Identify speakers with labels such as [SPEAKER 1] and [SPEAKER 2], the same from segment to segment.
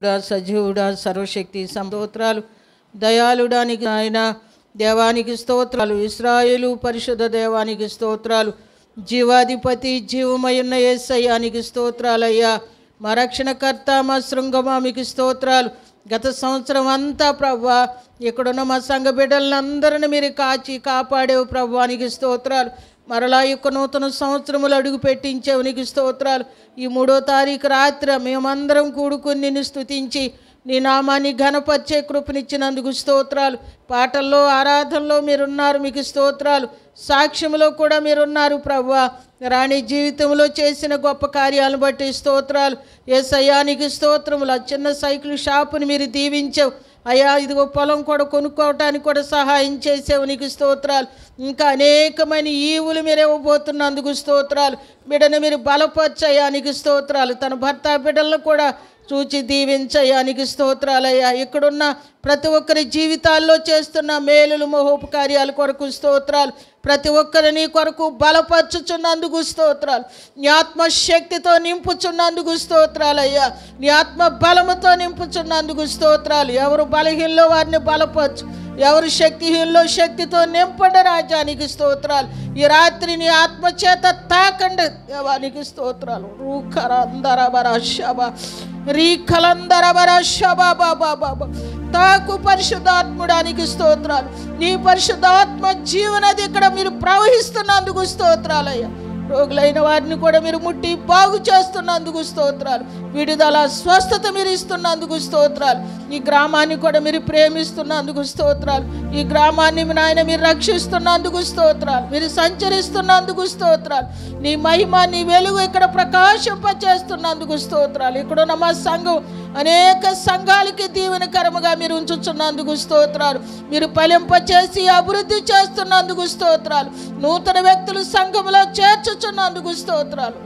[SPEAKER 1] సజీవుడా సర్వశక్తి స్తోత్రాలు. దయాళుడానికి ఆయన దేవానికి స్తోత్రాలు. ఇశ్రాయేలు పరిశుద్ధ దేవానికి స్తోత్రాలు. జీవాధిపతి జీవమయున్న యేసయ్యానికి స్తోత్రాలయ్యా. మా రక్షణకర్త మా శృంగమా మీకు స్తోత్రాలు. గత సంవత్సరం అంతా ప్రవ్వా ఇక్కడున్న మా సంఘ బిడ్డలందరినీ మీరు కాచి కాపాడేవు ప్రభువానికి స్తోత్రాలు. మరలా యొక్క నూతన సంవత్సరములు అడుగు పెట్టించేవు నీకు స్తోత్రాలు. ఈ 3వ తారీఖు రాత్రి మేమందరం కూడుకుని నిన్ను స్తుతించి నీ నామాన్ని ఘనపరిచే కృపనిచ్చినందుకు స్తోత్రాలు. పాటల్లో ఆరాధనలో మీరున్నారు మీకు స్తోత్రాలు. సాక్ష్యంలో కూడా మీరున్నారు ప్రభువా. రాణి జీవితంలో చేసిన గొప్ప కార్యాలను బట్టి స్తోత్రాలు. యేసయ్యానికి స్తోత్రములు. ఆ చిన్న సైకిల్ షాపుని మీరు దీవించావు అయ్యా. ఇదిగో పొలం కూడా కొనుక్కోవటానికి కూడా సహాయం చేసేవు నీకు స్తోత్రాలు. ఇంకా అనేకమైన ఈవులు మీరు ఇవ్వబోతున్నందుకు స్తోత్రాలు. బిడ్డను మీరు బలపరచయ్యా నీకు స్తోత్రాలు. తన భర్త బిడ్డలను కూడా చూచి దీవించయ్యానికి స్తోత్రాలయ్యా. ఇక్కడున్న ప్రతి ఒక్కరి జీవితాల్లో చేస్తున్న మేలులు మహోపకార్యాల కొరకు స్తోత్రాలు. ప్రతి ఒక్కరిని కొరకు బలపరచుచున్నందుకు స్తోత్రాలు. నీ ఆత్మశక్తితో నింపుచున్నందుకు స్తోత్రాలయ్యా. నీ ఆత్మ బలముతో నింపుచున్నందుకు స్తోత్రాలు. ఎవరు బలహీనలో వారిని బలపరచు, ఎవరు శక్తిహీనలో శక్తితో నింపండి రాజానికి స్తోత్రాలు. ఈ రాత్రి నీ ఆత్మచేత తాకండి దేవానికి స్తోత్రాలు. తాకు పరిశుద్ధాత్ముడానికి స్తోత్రాలు. నీ పరిశుద్ధాత్మ జీవనది ఇక్కడ మీరు ప్రవహిస్తున్నందుకు స్తోత్రాలయ్యా. రోగులైన వారిని కూడా మీరు ముట్టి బాగు చేస్తున్నందుకు స్తోత్రాలు. విడుదల స్వస్థత మీరు ఇస్తున్నందుకు స్తోత్రాలు. ఈ గ్రామాన్ని కూడా మీరు ప్రేమిస్తున్నందుకు స్తోత్రాలు. ఈ గ్రామాన్ని నాయన మీరు రక్షిస్తున్నందుకు స్తోత్రాలు. మీరు సంచరిస్తున్నందుకు స్తోత్రాలు. నీ మహిమ నీ వెలుగు ఇక్కడ ప్రకాశింపచేస్తున్నందుకు స్తోత్రాలు. ఇక్కడున్న మా సంఘం అనేక సంఘాలకి దీవెనకరముగా మీరు ఉంచుతున్నందుకు స్తోత్రాలు. మీరు ఫలింపచేసి అభివృద్ధి చేస్తున్నందుకు స్తోత్రాలు. నూతన వ్యక్తులు సంఘములో చేర్చుచున్నందుకు స్తోత్రాలు.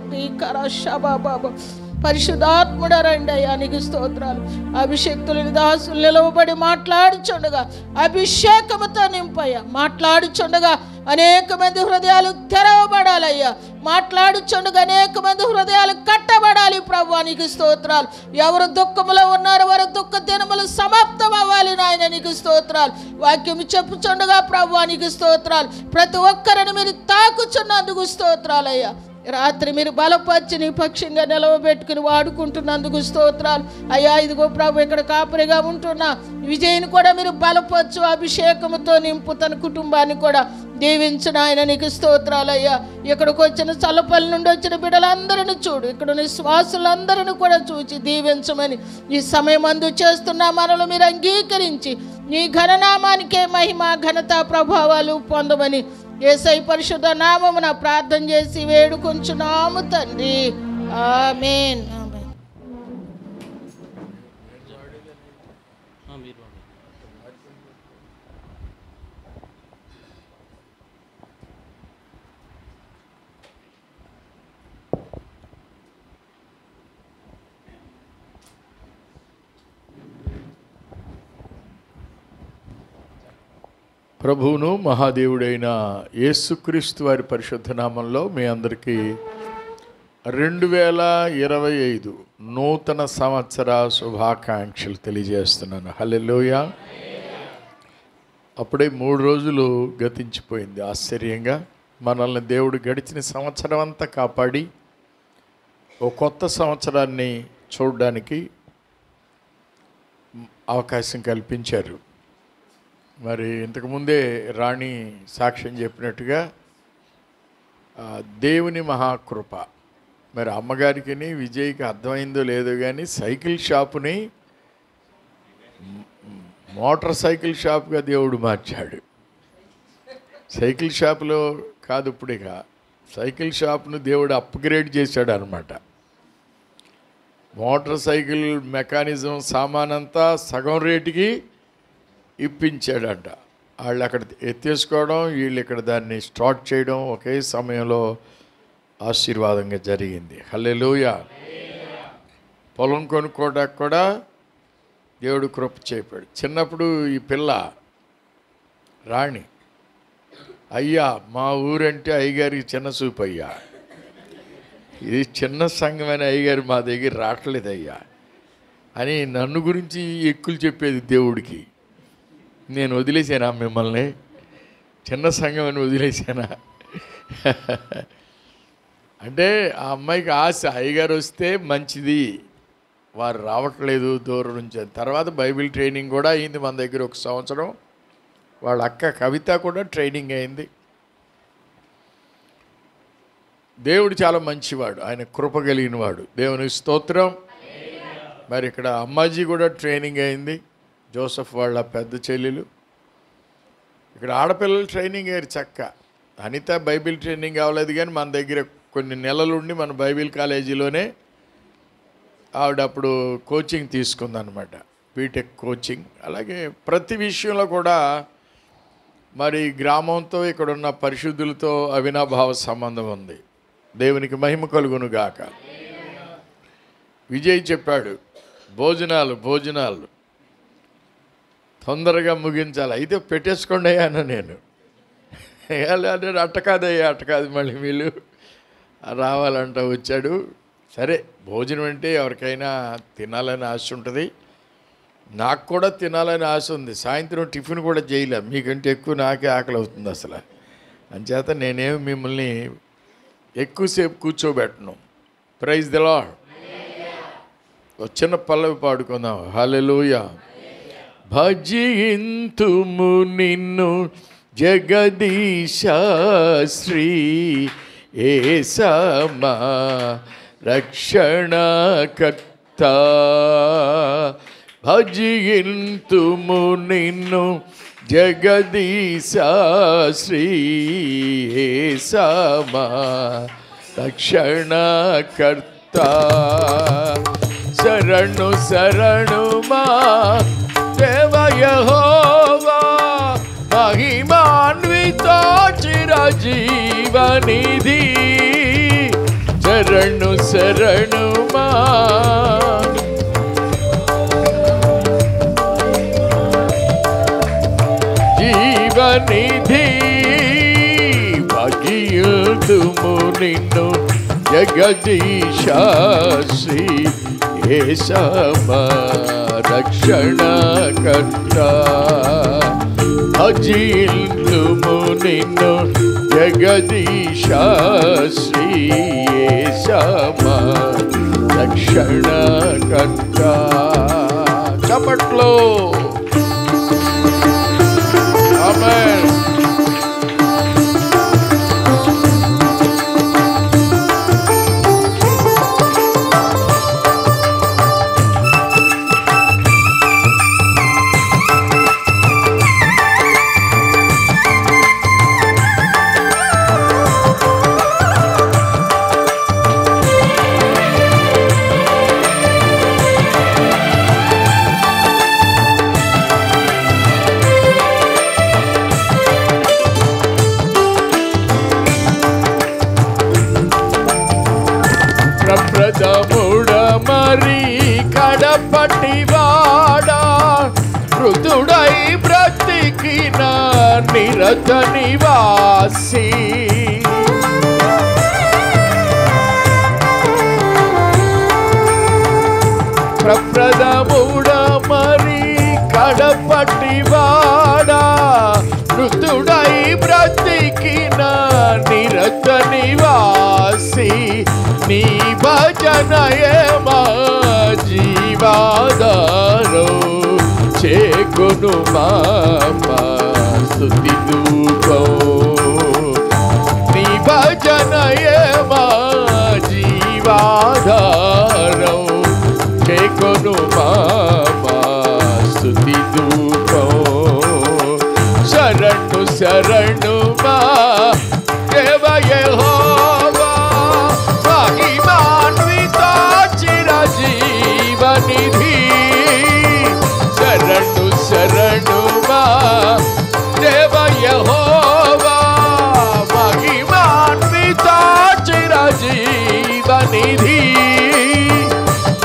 [SPEAKER 1] పరిశుద్ధాత్ముడ రండి అయ్యా నీకు స్తోత్రాలు. అభిషేక్తులని దాసులు నిలవబడి మాట్లాడుచుండగా అభిషేకముతో నింపయ్యా. మాట్లాడుచుండగా అనేక మంది హృదయాలు తెరవబడాలయ్యా. మాట్లాడుచుండగా అనేక మంది హృదయాలు కట్టబడాలి ప్రభువానికి స్తోత్రాలు. ఎవరు దుఃఖములో ఉన్నారో వారు దుఃఖ దినములు సమాప్తం అవ్వాలి నాయన నీకు స్తోత్రాలు. వాక్యం చెప్పుచుండగా ప్రభువానికి స్తోత్రాలు. ప్రతి ఒక్కరిని మీరు తాకుచున్నందుకు స్తోత్రాలయ్యా. రాత్రి మీరు బలపరిచి నీ పక్షంగా నిలవబెట్టుకుని వాడుకుంటున్నందుకు స్తోత్రాలు అయ్యా. ఇదిగో ప్రభు ఇక్కడ కాపరిగా ఉంటున్నా విజయ్ని కూడా మీరు బలపరచు, అభిషేకముతో నింపు, తన కుటుంబాన్ని కూడా దీవించిన ఆయన నీకు స్తోత్రాలయ్యా. ఇక్కడికి వచ్చిన చల్లపల్లి నుండి వచ్చిన బిడ్డలందరిని చూడు, ఇక్కడ శ్వాసులందరిని కూడా చూచి దీవించమని ఈ సమయం అందు చేస్తున్న మనలో మీరు అంగీకరించి నీ ఘననామానికే మహిమ ఘనత ప్రభావాలు పొందమని యేసయ్య పరిశుద్ధ నామమున ప్రార్థన చేసి వేడుకొంచున్నాము తండ్రి. ఆమేన్.
[SPEAKER 2] ప్రభువును మహాదేవుడైన యేసుక్రీస్తు వారి పరిశుద్ధ నామంలో మీ అందరికీ 2025 నూతన సంవత్సర శుభాకాంక్షలు తెలియజేస్తున్నాను. హల్లెలూయా. అప్పుడే 3 రోజులు గతించిపోయింది ఆశ్చర్యంగా. మనల్ని దేవుడు గడిచిన సంవత్సరం అంతా కాపాడి ఓ కొత్త సంవత్సరాన్ని చూడడానికి అవకాశం కల్పించారు. మరి ఇంతకుముందే రాణి సాక్ష్యం చెప్పినట్టుగా దేవుని మహాకృప. మరి అమ్మగారికి విజయ్కి అర్థమైందో లేదో కానీ సైకిల్ షాపుని మోటార్ సైకిల్ షాప్గా దేవుడు మార్చాడు. సైకిల్ షాపులో కాదు, ఇప్పుడు ఇక సైకిల్ షాప్ను దేవుడు అప్గ్రేడ్ చేశాడు అనమాట. మోటార్ సైకిల్ మెకానిజం సామానంతా సగం రేటుకి ఇప్పించాడంట. వాళ్ళు అక్కడ ఎత్తేసుకోవడం, వీళ్ళు ఇక్కడ దాన్ని స్టార్ట్ చేయడం ఒకే సమయంలో ఆశీర్వాదంగా జరిగింది. హల్లెలూయా. పొలం కొనుక్కోవడానికి కూడా దేవుడు కృప చేపాడు. చిన్నప్పుడు ఈ పిల్ల రాణి, అయ్యా మా ఊరంటే అయ్యగారికి చిన్న చూపు అయ్యా, ఇది చిన్న సంఘమైన అయ్యగారు మా దగ్గర రావట్లేదయ్యా, అని నన్ను గురించి ఎక్కులు చెప్పేది దేవుడికి. నేను వదిలేసానా మిమ్మల్ని? చిన్న సంఘం అని వదిలేసానా? అంటే ఆ అమ్మాయికి ఆశ, అయ్యగారు వస్తే మంచిది, వారు రావట్లేదు దూరం నుంచి. తర్వాత బైబిల్ ట్రైనింగ్ కూడా అయింది మన దగ్గర 1 సంవత్సరం. వాళ్ళ అక్క కవిత కూడా ట్రైనింగ్ అయింది. దేవుడు చాలా మంచివాడు, ఆయన కృప కలిగిన వాడు. దేవునికి స్తోత్రం. మరి ఇక్కడ అమ్మాజీ కూడా ట్రైనింగ్ అయింది, జోసఫ్ వాళ్ళ పెద్ద చెల్లెలు. ఇక్కడ ఆడపిల్లలు ట్రైనింగ్ అయ్యారు చక్క. అనిత బైబిల్ ట్రైనింగ్ అవ్వలేదు, కానీ మన దగ్గర కొన్ని నెలలుండి మన బైబిల్ కాలేజీలోనే ఆవిడ అప్పుడు కోచింగ్ తీసుకుందనమాట, బీటెక్ కోచింగ్. అలాగే ప్రతి విషయంలో కూడా మరి గ్రామంతో ఇక్కడున్న పరిశుద్ధులతో అవినాభావ సంబంధం ఉంది. దేవునికి మహిమ కలుగును గాక. విజయ్ చెప్పాడు, భోజనాలు తొందరగా ముగించాలి. అయితే పెట్టేసుకోండి అయ్యా అన్న నేను. అంటే అట్ట కాదు, మళ్ళీ వీళ్ళు రావాలంట వచ్చాడు. సరే, భోజనం అంటే ఎవరికైనా తినాలని ఆశ ఉంటుంది. నాకు కూడా తినాలని ఆశ ఉంది. సాయంత్రం టిఫిన్ కూడా చేయలే, మీకంటే ఎక్కువ నాకే ఆకలి అవుతుంది అసలు. అంచేత నేనేమి మిమ్మల్ని ఎక్కువసేపు కూర్చోబెట్టను. Praise the lord. ఒక చిన్న పల్లవి పాడుకుందాం. హల్లెలూయా. భజింతుము నిన్ను జగదీశ శ్రీ యేసమా రక్షణకర్త. భజింతుము నిన్ను జగదీశ శ్రీ యేసమా రక్షణకర్త. శరణు మా దేవ యెహోవా మహిమాన్విత చిరజీవనిధి. శరణు మా జీవనిధి. భజింతుము నిన్ను జగదీశ శ్రీ యేసమా రక్షణకర్త. భజింతుము నిన్ను జగదీశ శ్రీ యేసమా రక్షణకర్త. చప్పట్లో ఆమేన్. మరి కడపటివాడా మృతుడై బ్రతికిన నిరత నివాసి. ప్రప్రదముడ మరి కడపటివాడా మృతుడై బ్రతికిన నిరత నివాసి. నీ భజనయే మా జీవాధారో చేకొను మా స్తుతి ధూపం. నీ భజనయే మా జీవాధారో చేకొను మా స్తుతి ధూపం. శరణు మా దేవ యెహోవా మహిమాన్విత చిరజీవనిధి. శరణు మా దేవ యెహోవా మహిమాన్విత చిరజీవనిధి.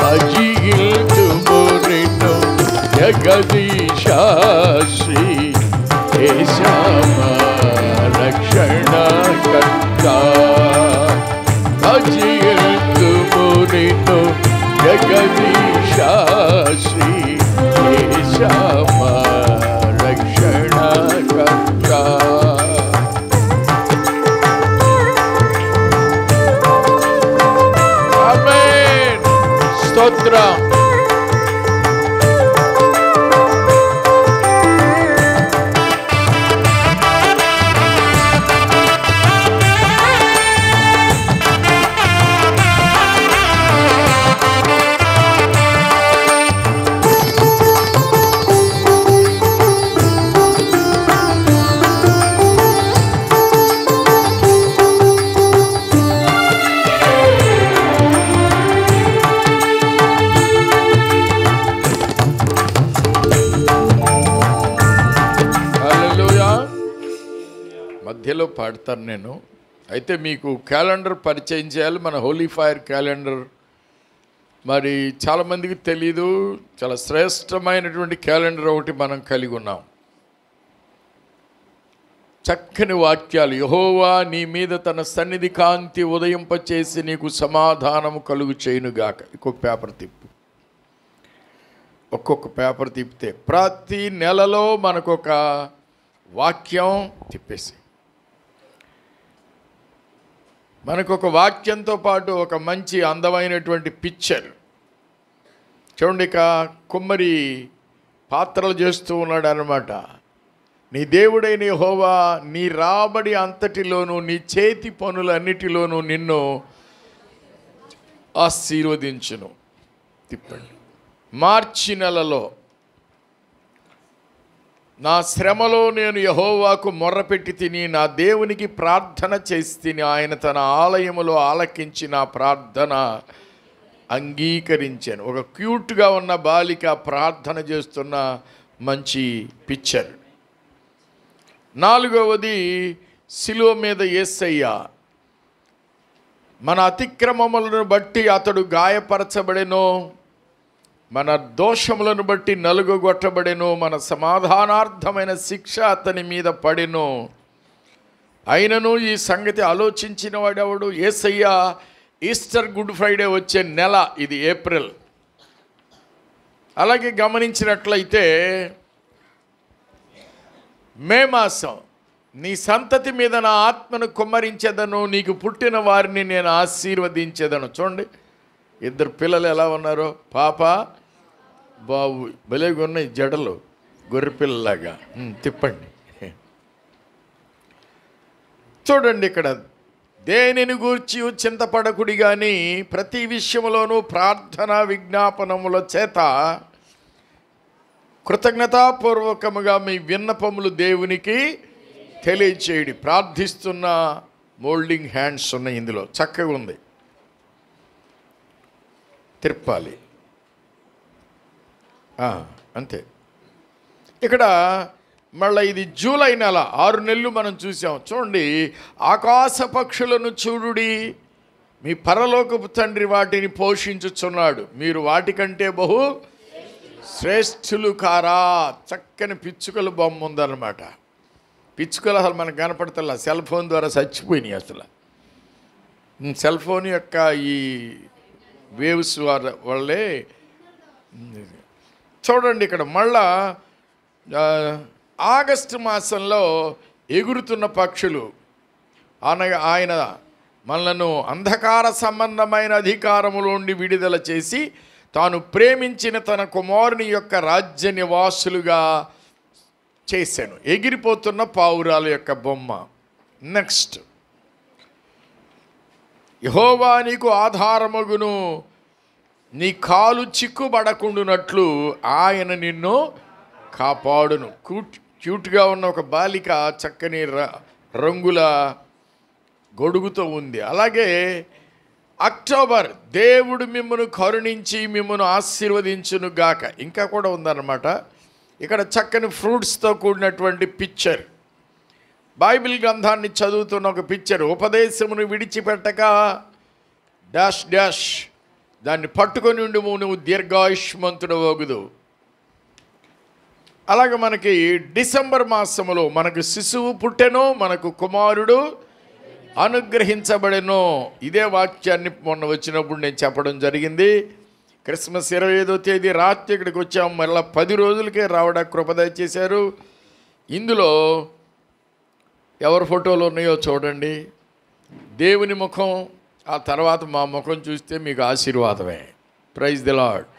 [SPEAKER 2] భజింతుము నిన్ను జగదీశ శ్రీ యేసమా రక్షణకర్త. భజింతుము నిన్ను జగదీశ మధ్యలో పాడతాను నేను. అయితే మీకు క్యాలెండర్ పరిచయం చేయాలి. మన హోలీ ఫైర్ క్యాలెండర్ మరి చాలామందికి తెలీదు. చాలా శ్రేష్టమైనటువంటి క్యాలెండర్ ఒకటి మనం కలిగి ఉన్నాం. చక్కని వాక్యాలు. యెహోవా నీ మీద తన సన్నిధి కాంతి ఉదయింపచేసి నీకు సమాధానము కలుగు చేయునుగాక. ఇంకొక పేపర్ తిప్పు. ఒక్కొక్క పేపర్ తిప్పితే ప్రతి నెలలో మనకొక వాక్యం తిప్పేసి, మనకొక వాక్యంతో పాటు ఒక మంచి అందమైనటువంటి పిక్చర్. చూడండి, ఇక కుమ్మరి పాత్రలు చేస్తూ ఉన్నాడు అన్నమాట. నీ దేవుడైన యెహోవా నీ రాబడి అంతటిలోనూ నీ చేతి పనులన్నిటిలోనూ నిన్ను ఆశీర్వదించును. తిప్పండి. మార్చి నెలలో నా శ్రమలో నేను యెహోవాకు మొర్రపెట్టి తిని నా దేవునికి ప్రార్థన చేసి తిని ఆయన తన ఆలయములో ఆలకించి నా ప్రార్థన అంగీకరించాను. ఒక క్యూట్గా ఉన్న బాలిక ప్రార్థన చేస్తున్న మంచి పిక్చర్. 4వది శిలువ మీద యేసయ్య మన అతిక్రమములను బట్టి అతడు గాయపరచబడెను, మన దోషములను బట్టి నలుగొట్టబడెను, మన సమాధానార్థమైన శిక్ష అతని మీద పడెను. అయినను ఈ సంగతి ఆలోచించిన వాడెవడు? యేసయ్య ఈస్టర్ గుడ్ ఫ్రైడే వచ్చే నెల ఇది, ఏప్రిల్. అలాగే గమనించినట్లయితే మే మాసం నీ సంతతి మీద నా ఆత్మను కుమ్మరించేదను, నీకు పుట్టిన వారిని నేను ఆశీర్వదించేదను. చూడండి, 2 పిల్లలు ఎలా ఉన్నారో, పాప బాబు. భలేగా ఉన్నాయి జడలు, గొర్రె పిల్లలాగా. తిప్పండి. చూడండి, ఇక్కడ దేనిని గూర్చి చింతపడకుడి కానీ ప్రతి విషయంలోనూ ప్రార్థన విజ్ఞాపనముల చేత కృతజ్ఞతాపూర్వకముగా మీ విన్నపములు దేవునికి తెలియచేయడి. ప్రార్థిస్తున్న మోల్డింగ్ హ్యాండ్స్ ఉన్నాయి ఇందులో, చక్కగా ఉంది. తిప్పాలి అంతే. ఇక్కడ మళ్ళీ ఇది జూలై నెల, 6 నెలలు మనం చూసాం. చూడండి, ఆకాశ పక్షులను చూడుడి, మీ పరలోకపు తండ్రి వాటిని పోషించుచున్నాడు, మీరు వాటికంటే బహు శ్రేష్ఠులు కారా. చక్కని పిచ్చుకల బొమ్మ ఉందన్నమాట. పిచ్చుకలు అసలు మనకు కనపడతల్లా, సెల్ ఫోన్ ద్వారా చచ్చిపోయినాయి. అసలు సెల్ ఫోన్ యొక్క ఈ వేవ్స్ వల్లే. చూడండి, ఇక్కడ మళ్ళా ఆగస్టు మాసంలో ఎగురుతున్న పక్షులు. ఆయన మనలను అంధకార సంబంధమైన అధికారముల నుండి విడుదల చేసి తాను ప్రేమించిన తన కుమారుని యొక్క రాజ్య నివాసులుగా చేశాను. ఎగిరిపోతున్న పావురాల యొక్క బొమ్మ. నెక్స్ట్, యెహోవా నీకు ఆధారమగును, నీ కాలు చిక్కుబడకుండునట్లు ఆయన నిన్ను కాపాడును. క్యూట్గా ఉన్న ఒక బాలిక చక్కని రంగుల గొడుగుతో ఉంది. అలాగే అక్టోబర్, దేవుడు మిమ్మను కరుణించి మిమ్మను ఆశీర్వదించును గాక. ఇంకా కూడా ఉందన్నమాట. ఇక్కడ చక్కని ఫ్రూట్స్తో కూడినటువంటి పిక్చర్. బైబిల్ గ్రంథాన్ని చదువుతున్న ఒక పిక్చర్. ఉపదేశమును విడిచిపెట్టక డాష్ డాష్, దాన్ని పట్టుకొని ఉండి నువ్వు దీర్ఘాయుష్మంతుడు వగుదు. అలాగే మనకి డిసెంబర్ మాసములో మనకు శిశువు పుట్టెను, మనకు కుమారుడు అనుగ్రహించబడెను. ఇదే వాక్యాన్ని మొన్న వచ్చినప్పుడు నేను చెప్పడం జరిగింది. క్రిస్మస్ 25వ తేదీ రాత్రి ఇక్కడికి వచ్చాము. మళ్ళీ 10 రోజులకే రావడానికి కృప దయచేశారు. ఇందులో ఎవరి ఫోటోలు ఉన్నాయో చూడండి. దేవుని ముఖం, ఆ తర్వాత మా ముఖం చూస్తే మీకు ఆశీర్వాదమే. Praise the lord.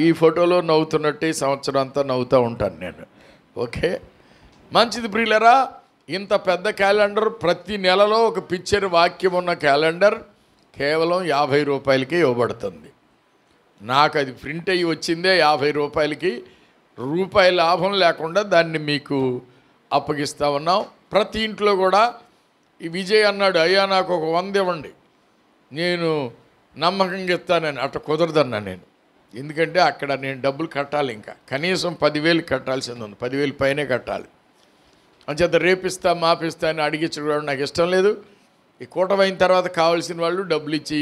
[SPEAKER 2] ఈ ఫోటోలో నవ్వుతున్నట్టే సంవత్సరం అంతా నవ్వుతూ ఉంటాను నేను. ఓకే, మంచిది ప్రియులరా. ఇంత పెద్ద క్యాలెండర్, ప్రతి నెలలో ఒక పిక్చర్ వాక్యం ఉన్న క్యాలెండర్ కేవలం 50 రూపాయలకి ఇవ్వబడుతుంది. నాకు అది ప్రింట్ అయ్యి వచ్చిందే 50 రూపాయలకి. రూపాయి లాభం లేకుండా దాన్ని మీకు అప్పగిస్తూ ఉన్నాం. ప్రతి ఇంట్లో కూడా ఈ విజయ్ అన్నాడు, అయ్యా నాకు ఒక 100 ఇవ్వండి, నేను నమ్మకంగా ఇస్తానని. అట్లా కుదరదన్నా నేను. ఎందుకంటే అక్కడ నేను డబ్బులు కట్టాలి, ఇంకా కనీసం 10,000 కట్టాల్సింది ఉంది. 10,000 పైనే కట్టాలి. అంచేత రేపిస్తా మాపిస్తా అని అడిగించడం నాకు ఇష్టం లేదు. ఈ కూటమి అయిన తర్వాత కావాల్సిన వాళ్ళు డబ్బులు ఇచ్చి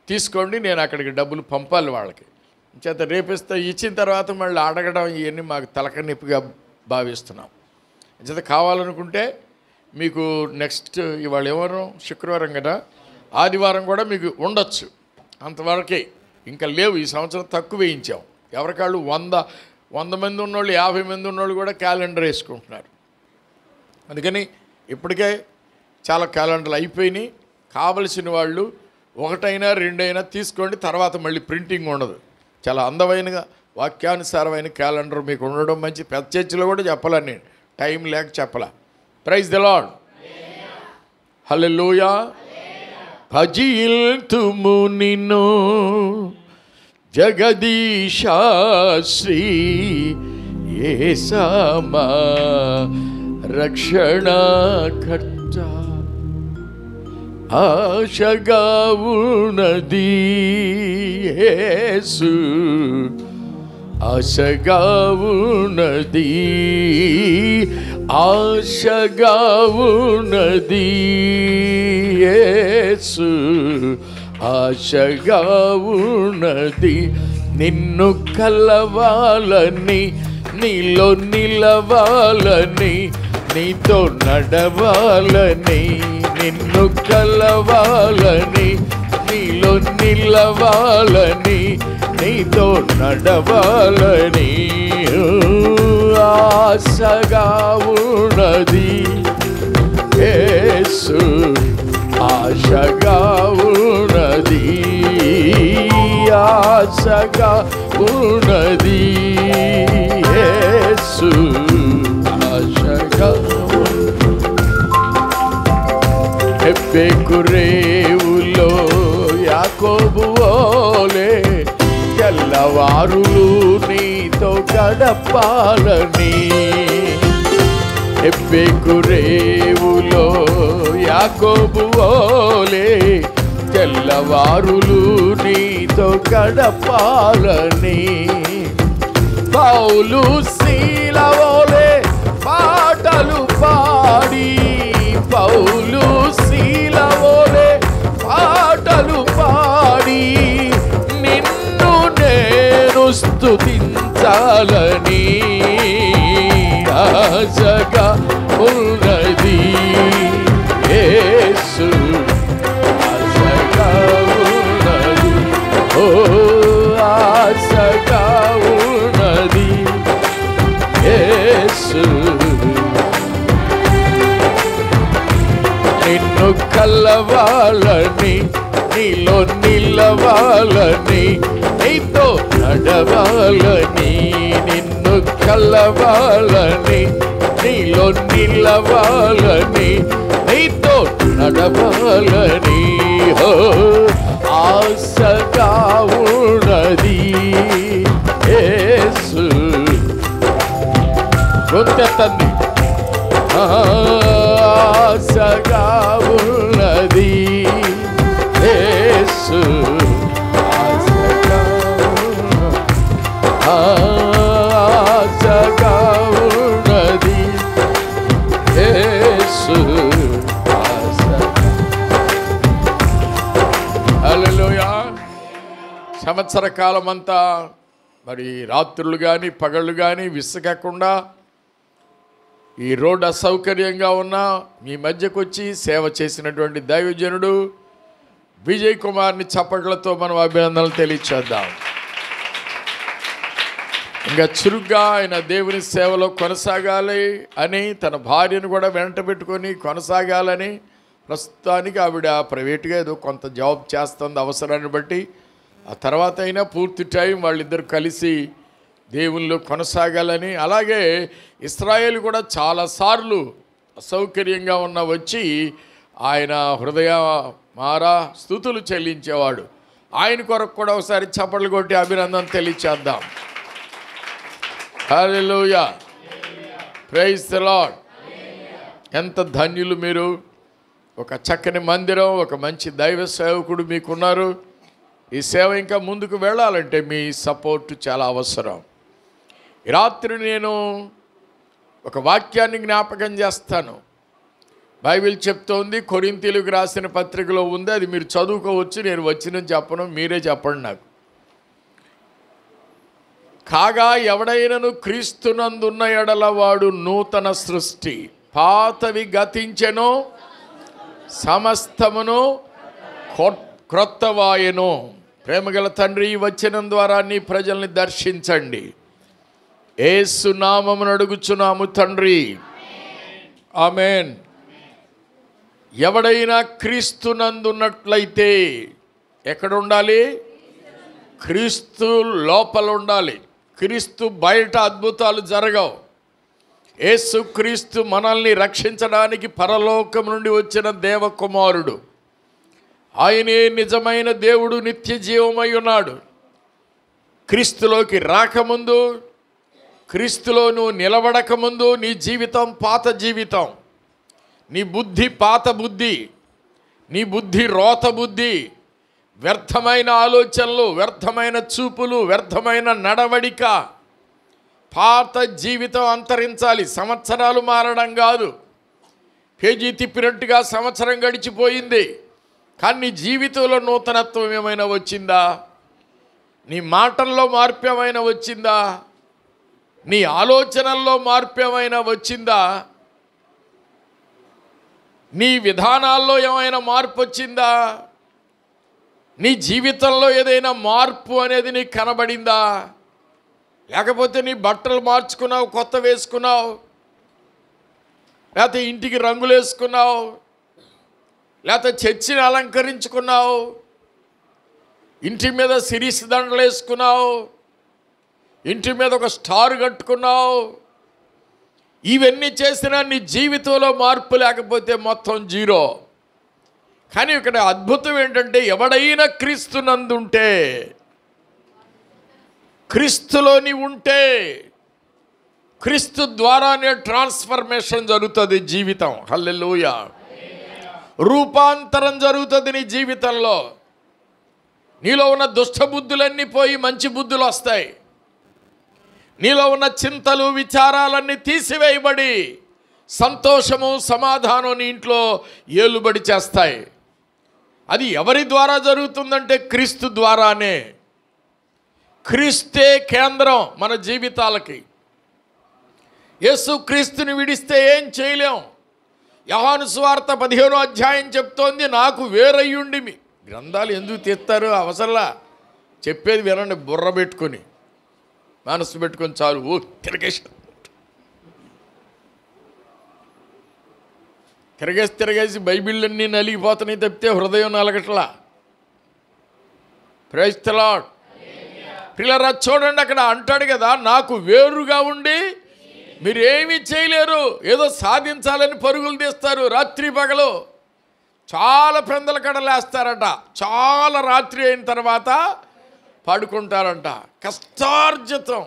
[SPEAKER 2] తీసుకోండి, నేను అక్కడికి డబ్బులు పంపాలి వాళ్ళకి. అంచేత రేపిస్తా ఇచ్చిన తర్వాత మళ్ళీ అడగడం ఇవన్నీ మాకు తలకనిప్పుగా భావిస్తున్నాం. అంచేత కావాలనుకుంటే మీకు నెక్స్ట్ ఇవాళ ఏమో శుక్రవారం కదా, ఆదివారం కూడా మీకు ఉండొచ్చు. అంతవరకే, ఇంకా లేవు. ఈ సంవత్సరం తక్కువ వేయించాం. ఎవరికాళ్ళు 100 మంది ఉన్నోళ్ళు 50 మంది ఉన్నోళ్ళు కూడా క్యాలెండర్ వేసుకుంటున్నారు. అందుకని ఇప్పటికే చాలా క్యాలెండర్లు అయిపోయినాయి. కావలసిన వాళ్ళు 1 అయినా 2 అయినా తీసుకోండి, తర్వాత మళ్ళీ ప్రింటింగ్ ఉండదు. చాలా అందమైన వాక్యానుసారమైన క్యాలెండర్ మీకు ఉండడం మంచి. పెద్ద చర్చిలో కూడా చెప్పాలని నేను టైం లేక చెప్పలా. ప్రైజ్ ది లార్డ్, హల్లెలూయా. భజిల్తుము నిన్ను జగదీశా శ్రీ యేసమా రక్షణకర్త. ఆశగా ఉన్నది యేసు, ఆశగా ఉన్నది, ఆశగా ఉన్నది యేసు, ఆశగా ఉన్నది. నిన్ను కలవాలని, నీలో నిలవాలని, నీతో నడవాలని. నిన్ను కలవాలని, నీలో నిలవాలని, నీతో నడవాలని. ఆశగా ఉన్నది యేసు, ఆశగా ఉన్నది, ఆశగా ఉన్నది యేసు, ఆశగా. హెబ్బెకు రేవులో యాకోబు వలె తెల్లవారులు నీతో గడపాలని. హెబ్బెకు రేవులో యాకోబు వలె తెల్లవారులు నీతో గడపాలని. పౌలు శీల వలె పాటలు పాడి, పౌలు శీల వలె పాటలు పాడి, నిన్ను నేను స్తుతించాలని ఆశగా ఉన్నది యేసు, ఆశగా ఉన్నది. ఓ ఆశగా ఉన్నది యేసు. నిన్ను కలవాలని, నీలో నిలవాలని, నీతో నడవాలని. నిన్ను కలవాలని, నీలో నిలవాలని, నీతో నడవాలని. ఆశగా ఉన్నది యేసు. గొంతెత్తండి. ఆశగా ఉన్నది యేసు, ఆశగా ఉన్నది యేసు, ఆశగా. హల్లెలూయా. సంవత్సర కాలమంతా మరి రాత్రులు కానీ పగళ్ళు కానీ విసుగకుండా, ఈ రోడ్డు అసౌకర్యంగా ఉన్నా మీ మధ్యకు వచ్చి సేవ చేసినటువంటి దైవజనుడు విజయ్ కుమార్ని చప్పట్లతో మనం అభినందనలు తెలియచేద్దాం. ఇంకా చురుగ్గా ఆయన దేవుని సేవలో కొనసాగాలి అని, తన భార్యను కూడా వెంట పెట్టుకొని కొనసాగాలని. ప్రస్తుతానికి ఆవిడ ప్రైవేట్గా ఏదో కొంత జాబ్ చేస్తుంది అవసరాన్ని బట్టి. ఆ తర్వాత అయినా పూర్తి టైం వాళ్ళిద్దరు కలిసి దేవుల్లో కొనసాగాలని. అలాగే ఇశ్రాయేలు కూడా చాలాసార్లు అసౌకర్యంగా ఉన్న వచ్చి ఆయన హృదయ మారా స్తుతులు చెల్లించేవాడు. ఆయన కొరకు కూడా ఒకసారి చప్పట్లు కొట్టి అభినందన తెలియచేద్దాం. హల్లెలూయా, ప్రైజ్ ది లార్డ్. ఎంత ధన్యులు మీరు. ఒక చక్కని మందిరం, ఒక మంచి దైవ సేవకుడు మీకున్నారు. ఈ సేవ ఇంకా ముందుకు వెళ్ళాలంటే మీ సపోర్ట్ చాలా అవసరం. ఈ రాత్రి నేను ఒక వాక్యాన్ని జ్ఞాపకం చేస్తాను. బైబిల్ చెప్తోంది, కొరింథీయులకు రాసిన పత్రికలో ఉంది, అది మీరు చదువుకోవచ్చు. నేను వచ్చిన చెప్పను, మీరే చెప్పండి నాకు. కాగా ఎవడైనను క్రీస్తునందున్న ఎడల వాడు నూతన సృష్టి, పాతవి గతించెను, సమస్తమును క్రొత్తవాయెను. ప్రేమగల తండ్రి, ఈ వచనం ద్వారా నీ ప్రజల్ని దర్శించండి. యేసు నామమున అడుగుచున్నాము తండ్రి, ఆమేన్. ఎవడైనా క్రీస్తునందున్నట్లయితే ఎక్కడ ఉండాలి? క్రీస్తు లోపల ఉండాలి. క్రీస్తు బయట అద్భుతాలు జరగవు. యేసు క్రీస్తు మనల్ని రక్షించడానికి పరలోకం నుండి వచ్చిన దేవకుమారుడు. ఆయనే నిజమైన దేవుడు, నిత్య జీవమై ఉన్నాడు. క్రీస్తులోకి రాకముందు, క్రీస్తులో నువ్వు నిలబడకముందు నీ జీవితం పాత జీవితం, నీ బుద్ధి పాత బుద్ధి, నీ బుద్ధి రోత బుద్ధి, వ్యర్థమైన ఆలోచనలు, వ్యర్థమైన చూపులు, వ్యర్థమైన నడవడిక, పాత జీవితం అంతరించాలి. సంవత్సరాలు మారడం కాదు, పేజీ తిప్పినట్టుగా సంవత్సరం గడిచిపోయింది, కానీ నీ జీవితంలో నూతనత్వం ఏమైనా వచ్చిందా? నీ మాటల్లో మార్పు ఏమైనా వచ్చిందా? నీ ఆలోచనల్లో మార్పు ఏమైనా వచ్చిందా? నీ విధానాల్లో ఏమైనా మార్పు వచ్చిందా? నీ జీవితంలో ఏదైనా మార్పు అనేది నీకు కనబడిందా? లేకపోతే నీ బట్టలు మార్చుకున్నావు, కొత్త వేసుకున్నావు, లేకపోతే ఇంటికి రంగులు వేసుకున్నావు, లేకపోతే చర్చిని అలంకరించుకున్నావు, ఇంటి మీద సిరీస్ దండలు వేసుకున్నావు, ఇంటి మీద ఒక స్టార్ కట్టుకున్నావు. ఇవన్నీ చేసినా నీ జీవితంలో మార్పు లేకపోతే మొత్తం జీరో. కానీ ఇక్కడ అద్భుతం ఏంటంటే, ఎవడైనా క్రీస్తునందుంటే, క్రీస్తులోని ఉంటే, క్రీస్తు ద్వారానే ట్రాన్స్ఫర్మేషన్ జరుగుతుంది జీవితం. హల్లెలూయా. రూపాంతరం జరుగుతుంది నీ జీవితంలో. నీలో ఉన్న దుష్టబుద్ధులన్నీ పోయి మంచి బుద్ధులు వస్తాయి. నీలో ఉన్న చింతలు, విచారాలన్నీ తీసివేయబడి సంతోషము, సమాధానం నీ ఇంట్లో ఏలుబడి చేస్తాయి. అది ఎవరి ద్వారా జరుగుతుందంటే క్రీస్తు ద్వారానే. క్రీస్తే కేంద్రం మన జీవితాలకి. యేసు క్రీస్తుని విడిస్తే ఏం చేయలేం. యోహాను సువార్త 15వ అధ్యాయం చెప్తోంది, నాకు వేరయ్యుండి. మీ గ్రంథాలు ఎందుకు తీస్తారు? అవసరంలా. చెప్పేది వినండి, బుర్ర పెట్టుకొని, మనసు పెట్టుకొని చాలు. ఓ తిరగేసి బైబిళ్ళన్నీ నలిగిపోతున్నాయి తప్పితే హృదయం నలగట్లా. Praise the lord. పిల్లరా చూడండి, అక్కడ అంటాడు కదా, నాకు వేరుగా ఉండి మీరేమీ చేయలేరు. ఏదో సాధించాలని పరుగులు తీస్తారు రాత్రి పగలు. చాలా పెందల కడలేస్తారట. చాలా రాత్రి అయిన తర్వాత పడుకుంటారంట. కష్టార్జితం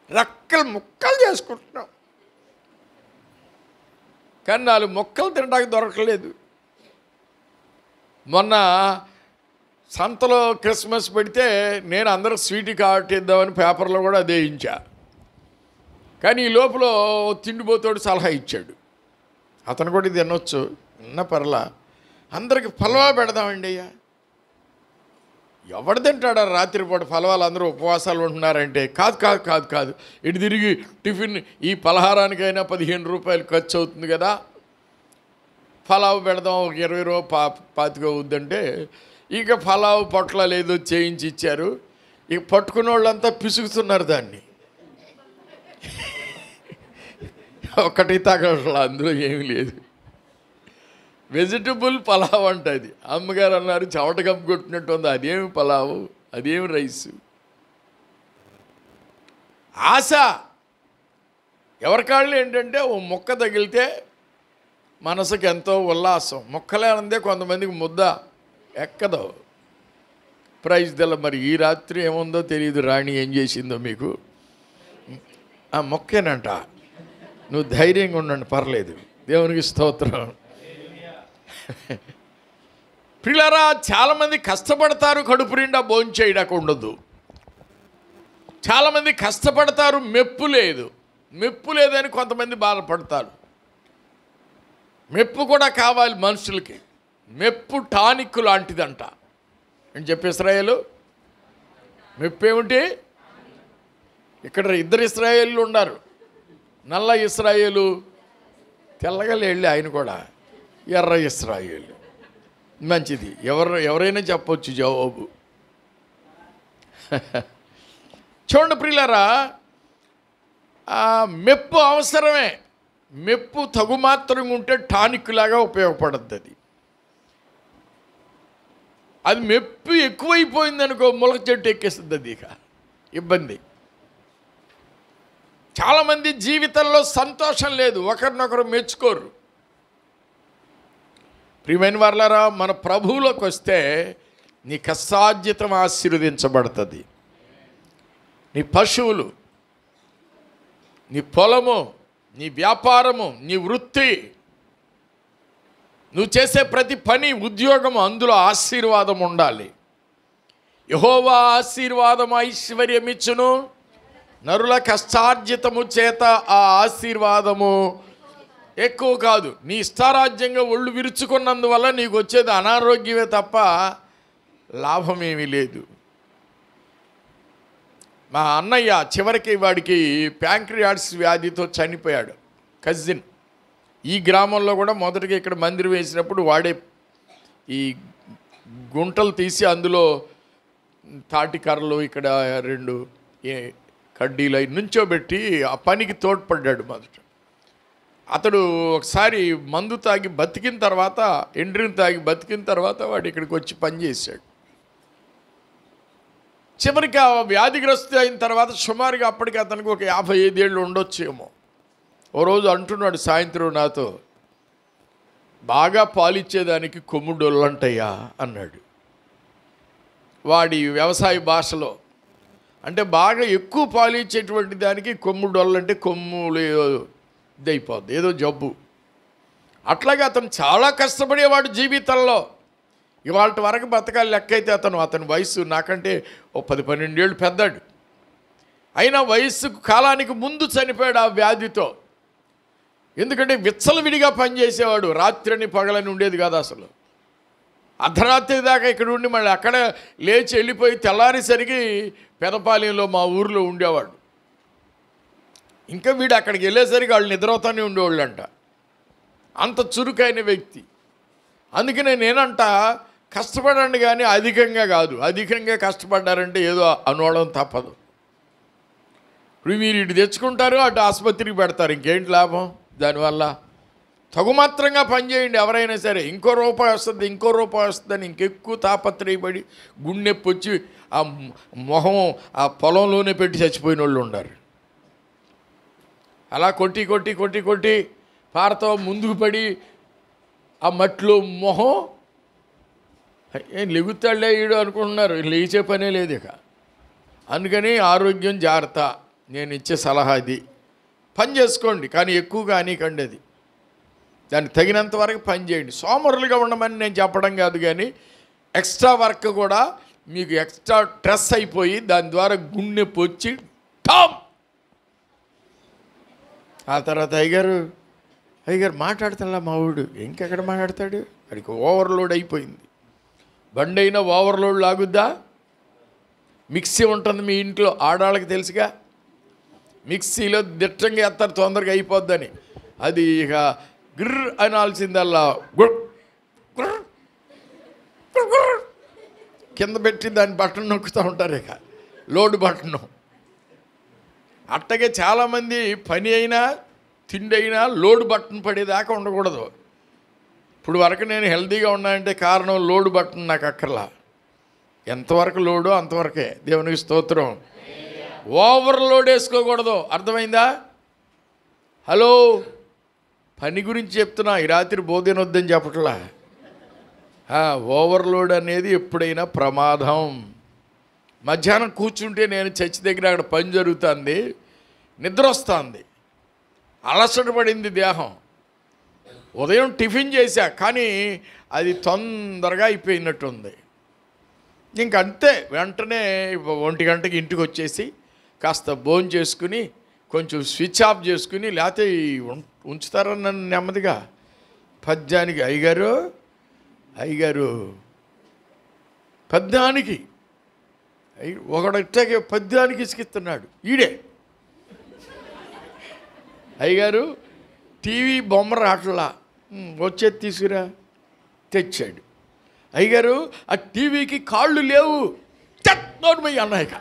[SPEAKER 2] రెక్కలు ముక్కలు చేసుకుంటున్నాం, కానీ 4 ముక్కలు తినడానికి దొరకలేదు. మొన్న సంతలో క్రిస్మస్ పెడితే నేను అందరూ స్వీట్ కావట్టిద్దామని పేపర్లో కూడా అదే ఇచ్చా. కానీ ఈ లోపల తిండిపోతాడు సలహా ఇచ్చాడు. అతను కూడా ఇది తినొచ్చు, ఉన్న పర్లా, అందరికి ఫలవా పెడదామండి అయ్యా. ఎవడు తింటాడా రాత్రిపూట ఫలవాలు? అందరూ ఉపవాసాలు ఉంటున్నారంటే కాదు కాదు కాదు కాదు ఇటు తిరిగి టిఫిన్ ఈ పలహారానికైనా 15 రూపాయలు ఖర్చు అవుతుంది కదా, ఫలావు పెడదాం, ఒక 20 రూపాయలు 25 అవుద్దంటే ఇక ఫలావు పొట్లాలు ఏదో చేయించి ఇచ్చారు. ఇక పట్టుకున్న వాళ్ళంతా పిసుకుతున్నారు దాన్ని. ఒకటి తగల, అందులో ఏమీ లేదు. వెజిటబుల్ పలావ్ అంట అది. అమ్మగారు అన్నారు, చెమట కప్పు కొట్టినట్టు ఉంది. అదేమి పలావు, అదేమి రైసు. ఆశ ఎవరికాళ్ళు ఏంటంటే, ఓ మొక్క తగిలితే మనసుకు ఎంతో ఉల్లాసం. మొక్కలే అందే కొంతమందికి ముద్ద ఎక్కదు. ప్రైజ్ దెల. మరి ఈ రాత్రి ఏముందో తెలియదు, రాణి ఏం చేసిందో మీకు. ఆ మొక్కేనంట. నువ్వు ధైర్యంగా ఉండండి, పర్లేదు. దేవునికి స్తోత్రం. పిల్లరా, చాలామంది కష్టపడతారు, కడుపు నిండా భోంచేయడానికి ఉండదు. చాలామంది కష్టపడతారు, మెప్పు లేదు. మెప్పు లేదని కొంతమంది బాధపడతారు. మెప్పు కూడా కావాలి మనుషులకి. మెప్పు టానిక్ లాంటిదంట అని చెప్పి ఇశ్రాయేలు. మెప్పు ఏమిటి? ఇక్కడ ఇద్దరు ఇశ్రాయేలు ఉన్నారు. నల్ల ఇశ్రాయేలు, తెల్లగా వెళ్ళి ఆయన కూడా ఎర్ర ఇశ్రాయేలు. మంచిది, ఎవరైనా చెప్పొచ్చు జవాబు. చూడండి ప్రియులారా, మెప్పు అవసరమే. మెప్పు తగుమాత్రంగా ఉంటే టానిక్ లాగా ఉపయోగపడుతుంది. అది మెప్పు ఎక్కువైపోయింది అనుకో, మొలక చెట్టు ఎక్కేస్తుంది. అది ఇక ఇబ్బంది. చాలామంది జీవితంలో సంతోషం లేదు, ఒకరినొకరు మెచ్చుకోరు. ప్రియమైన వారలారా, మన ప్రభువులోకి వస్తే నీ కష్టార్జితం ఆశీర్వదించబడుతుంది. నీ పశువులు, నీ పొలము, నీ వ్యాపారము, నీ వృత్తి, నువ్వు చేసే ప్రతి పని, ఉద్యోగము, అందులో ఆశీర్వాదం ఉండాలి. యెహోవా ఆశీర్వాదం ఐశ్వర్యమిచ్చును, నరుల కష్టార్జితము చేత ఆ ఆశీర్వాదము ఎక్కువ కాదు. నీ ఇష్టారాజ్యంగా ఒళ్ళు విరుచుకున్నందువల్ల నీకు వచ్చేది అనారోగ్యమే తప్ప లాభమేమీ లేదు. మా అన్నయ్య చివరికి వాడికి ప్యాంక్రియాటిస్ వ్యాధితో చనిపోయాడు, కజిన్. ఈ గ్రామంలో కూడా మొదటిగా ఇక్కడ మందిరం వేసినప్పుడు వాడే ఈ గుంటలు తీసి అందులో తాటి కర్రలు, ఇక్కడ 2 కడ్డీలు అవి నుంచోబెట్టి ఆ పనికి తోడ్పడ్డాడు. మొదట అతడు ఒకసారి మందు తాగి బతికిన తర్వాత, ఎండ్రిని తాగి బతికిన తర్వాత వాడు ఇక్కడికి వచ్చి పనిచేశాడు. చివరికి ఆ వ్యాధిగ్రస్తు అయిన తర్వాత సుమారుగా అప్పటికి అతనికి ఒక 55 ఏళ్ళు ఉండొచ్చేమో. ఓ రోజు అంటున్నాడు సాయంత్రం నాతో, బాగా పాలిచ్చేదానికి కొమ్ముడొల్లంటయ్యా అన్నాడు. వాడి వ్యవసాయ భాషలో అంటే బాగా ఎక్కువ పాలిచ్చేటువంటి దానికి కొమ్ముడొల్లంటే కొమ్ములు ఇదైపోద్ది, ఏదో జబ్బు. అట్లాగే అతను చాలా కష్టపడేవాడు జీవితంలో. ఇవాళ వరకు బతకాలి లెక్క అయితే అతని వయసు నాకంటే ఓ 10-12 ఏళ్ళు పెద్దాడు. అయినా వయస్సు కాలానికి ముందు చనిపోయాడు ఆ వ్యాధితో. ఎందుకంటే విచ్చలవిడిగా పనిచేసేవాడు, రాత్రిని పగలని ఉండేది కాదు అసలు. అర్ధరాత్రి దాకా ఇక్కడ ఉండి మళ్ళీ అక్కడ లేచి వెళ్ళిపోయి తెల్లారేసరికి పెదపాలెంలో మా ఊరిలో ఉండేవాడు. ఇంకా వీడు అక్కడికి వెళ్ళేసరికి వాళ్ళు నిద్రవుతానే ఉండేవాళ్ళంట. అంత చురుకైన వ్యక్తి. అందుకనే నేనంట, కష్టపడండి కానీ అధికంగా కాదు. అధికంగా కష్టపడ్డారంటే ఏదో అనుకోవడం తప్పదు. ఇప్పుడు మీరు ఇటు తెచ్చుకుంటారు, అటు ఆసుపత్రికి పెడతారు, ఇంకేంటి లాభం దానివల్ల? తగుమాత్రంగా పనిచేయండి ఎవరైనా సరే. ఇంకో రూపాయి వస్తుందని ఇంకెక్కువ తాపత్రయపడి గుండెప్పి వచ్చి ఆ మొహం ఆ పొలంలోనే పెట్టి చచ్చిపోయిన వాళ్ళు ఉన్నారు. అలా కొట్టి పారతో ముందుకు పడి ఆ మట్టిలో మొహం ఏం లెగుతాళ్లే ఈడు అనుకుంటున్నారు. లేచే పనే లేదు ఇక. అందుకని ఆరోగ్యం జాగ్రత్త. నేను ఇచ్చే సలహా ఇది. పని చేసుకోండి కానీ ఎక్కువ కానీకండి. అది దాన్ని తగినంత వరకు పని చేయండి. సోమరులుగా ఉండమని నేను చెప్పడం కాదు, కానీ ఎక్స్ట్రా వర్క్ కూడా మీకు ఎక్స్ట్రా స్ట్రెస్ అయిపోయి దాని ద్వారా గుండె పొచ్చి టామ్. ఆ తర్వాత అయ్యగారు మాట్లాడుతున్నా మా ఊడు ఇంకెక్కడ మాట్లాడతాడు, వాడికి ఓవర్లోడ్ అయిపోయింది. బండి అయినా ఓవర్లోడ్ లాగుద్దా? మిక్సీ ఉంటుంది మీ ఇంట్లో, ఆడవాళ్ళకి తెలుసుగా. మిక్సీలో దిట్టంగా ఎత్తారు తొందరగా అయిపోద్దని. అది ఇక గుర్ర అనాల్సిందల్లా కింద పెట్టి దాని బటన్ నొక్కుతూ ఉంటారు, ఇక లోడ్ బటన్. అట్టగే చాలామంది పని అయినా తిండి అయినా లోడ్ బటన్ పడేదాకా ఉండకూడదు. ఇప్పుడు వరకు నేను హెల్తీగా ఉన్నానంటే కారణం లోడ్ బటన్ నాకు అక్కర్లా. ఎంతవరకు లోడో అంతవరకే. దేవునికి స్తోత్రం. ఓవర్లోడ్ వేసుకోకూడదు, అర్థమైందా? హలో, పని గురించి చెప్తున్నా, ఈ రాత్రి బోధనొద్దని చెప్పట్లా. ఓవర్లోడ్ అనేది ఎప్పుడైనా ప్రమాదం. మధ్యాహ్నం కూర్చుంటే నేను చర్చి దగ్గర అక్కడ పని జరుగుతుంది, నిద్ర వస్తుంది, అలసట పడింది దేహం. ఉదయం టిఫిన్ చేశా కానీ అది తొందరగా అయిపోయినట్టుంది. ఇంకంతే, వెంటనే 1 గంటకి ఇంటికి వచ్చేసి కాస్త భోజనం చేసుకుని కొంచెం స్విచ్ ఆఫ్ చేసుకుని లేకపోతే ఉంచుతారని నన్ను నెమ్మదిగా పద్యానికి అయ్యగారు పద్యానికి ఒకటట్టాగే పద్యానికి ఇసుకిస్తున్నాడు ఈడే. అయ్యగారు టీవీ బొమ్మ రాట్లా, వచ్చేది తీసుకురా, తెచ్చాడు. అయ్యగారు ఆ టీవీకి కాళ్ళు లేవు, నోటిపోయి అన్నాయిక.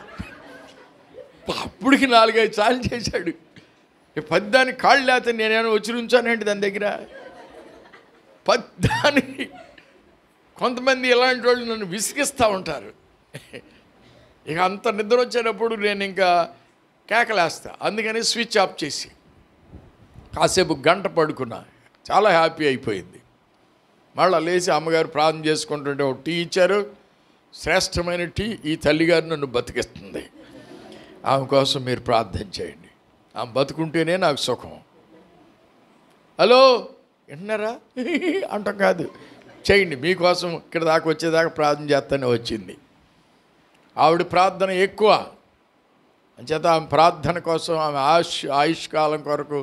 [SPEAKER 2] అప్పటికి 4-5 సార్లు చేశాడు. పద్యానికి కాళ్ళు లేకపోతే నేనేమైనా వచ్చి ఉంచానండి దాని దగ్గర. పద్యానికి కొంతమంది ఇలాంటి వాళ్ళు నన్ను విసిగిస్తూ ఉంటారు. ఇక అంత నిద్ర వచ్చేటప్పుడు నేను ఇంకా కేకలేస్తా. అందుకని స్విచ్ ఆఫ్ చేసి కాసేపు గంట పడుకున్నా, చాలా హ్యాపీ అయిపోయింది. మళ్ళీ లేచి అమ్మగారు ప్రార్థన చేసుకుంటుంటే ఒక టీ ఇచ్చారు, శ్రేష్టమైన టీ. ఈ తల్లిగారు నన్ను బతికిస్తుంది, ఆమె కోసం మీరు ప్రార్థన చేయండి, ఆమె బతుకుంటేనే నాకు సుఖం. హలో వింటున్నారా అంటాం కాదు, చేయండి, మీకోసం ఇక్కడ దాకా వచ్చేదాకా ప్రార్థన చేస్తానే వచ్చింది. ఆవిడ ప్రార్థన ఎక్కువ అంచేత ఆమె ప్రార్థన కోసం, ఆమె ఆయుష్కాలం కొరకు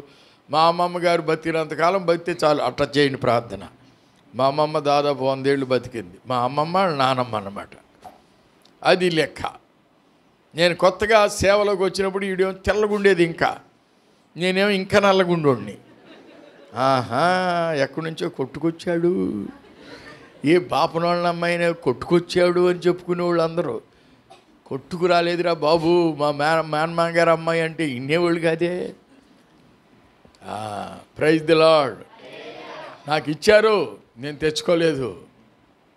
[SPEAKER 2] మా అమ్మమ్మ గారు బతికినంతకాలం బతికితే చాలు, అట్లా చేయండి ప్రార్థన. మా అమ్మమ్మ దాదాపు 100 ఏళ్ళు బతికింది. మా అమ్మమ్మ నానమ్మ అన్నమాట. అది లెక్క. నేను కొత్తగా సేవలోకి వచ్చినప్పుడు ఈడేమో తెల్లగుండేది, నేనేమో ఇంకా నల్లగుండోడిని. ఆహా, ఎక్కడి నుంచో కొట్టుకొచ్చాడు, ఏ బాపనోళ్ళ అమ్మాయినే కొట్టుకొచ్చాడు అని చెప్పుకునేవాళ్ళు అందరూ. కొట్టుకు రాలేదురా బాబు, మా మేనమామ గారు అమ్మాయి అంటే ఇన్నేవాళ్ళు కాదే. Praise the lord. నాకు ఇచ్చారు, నేను తెచ్చుకోలేదు.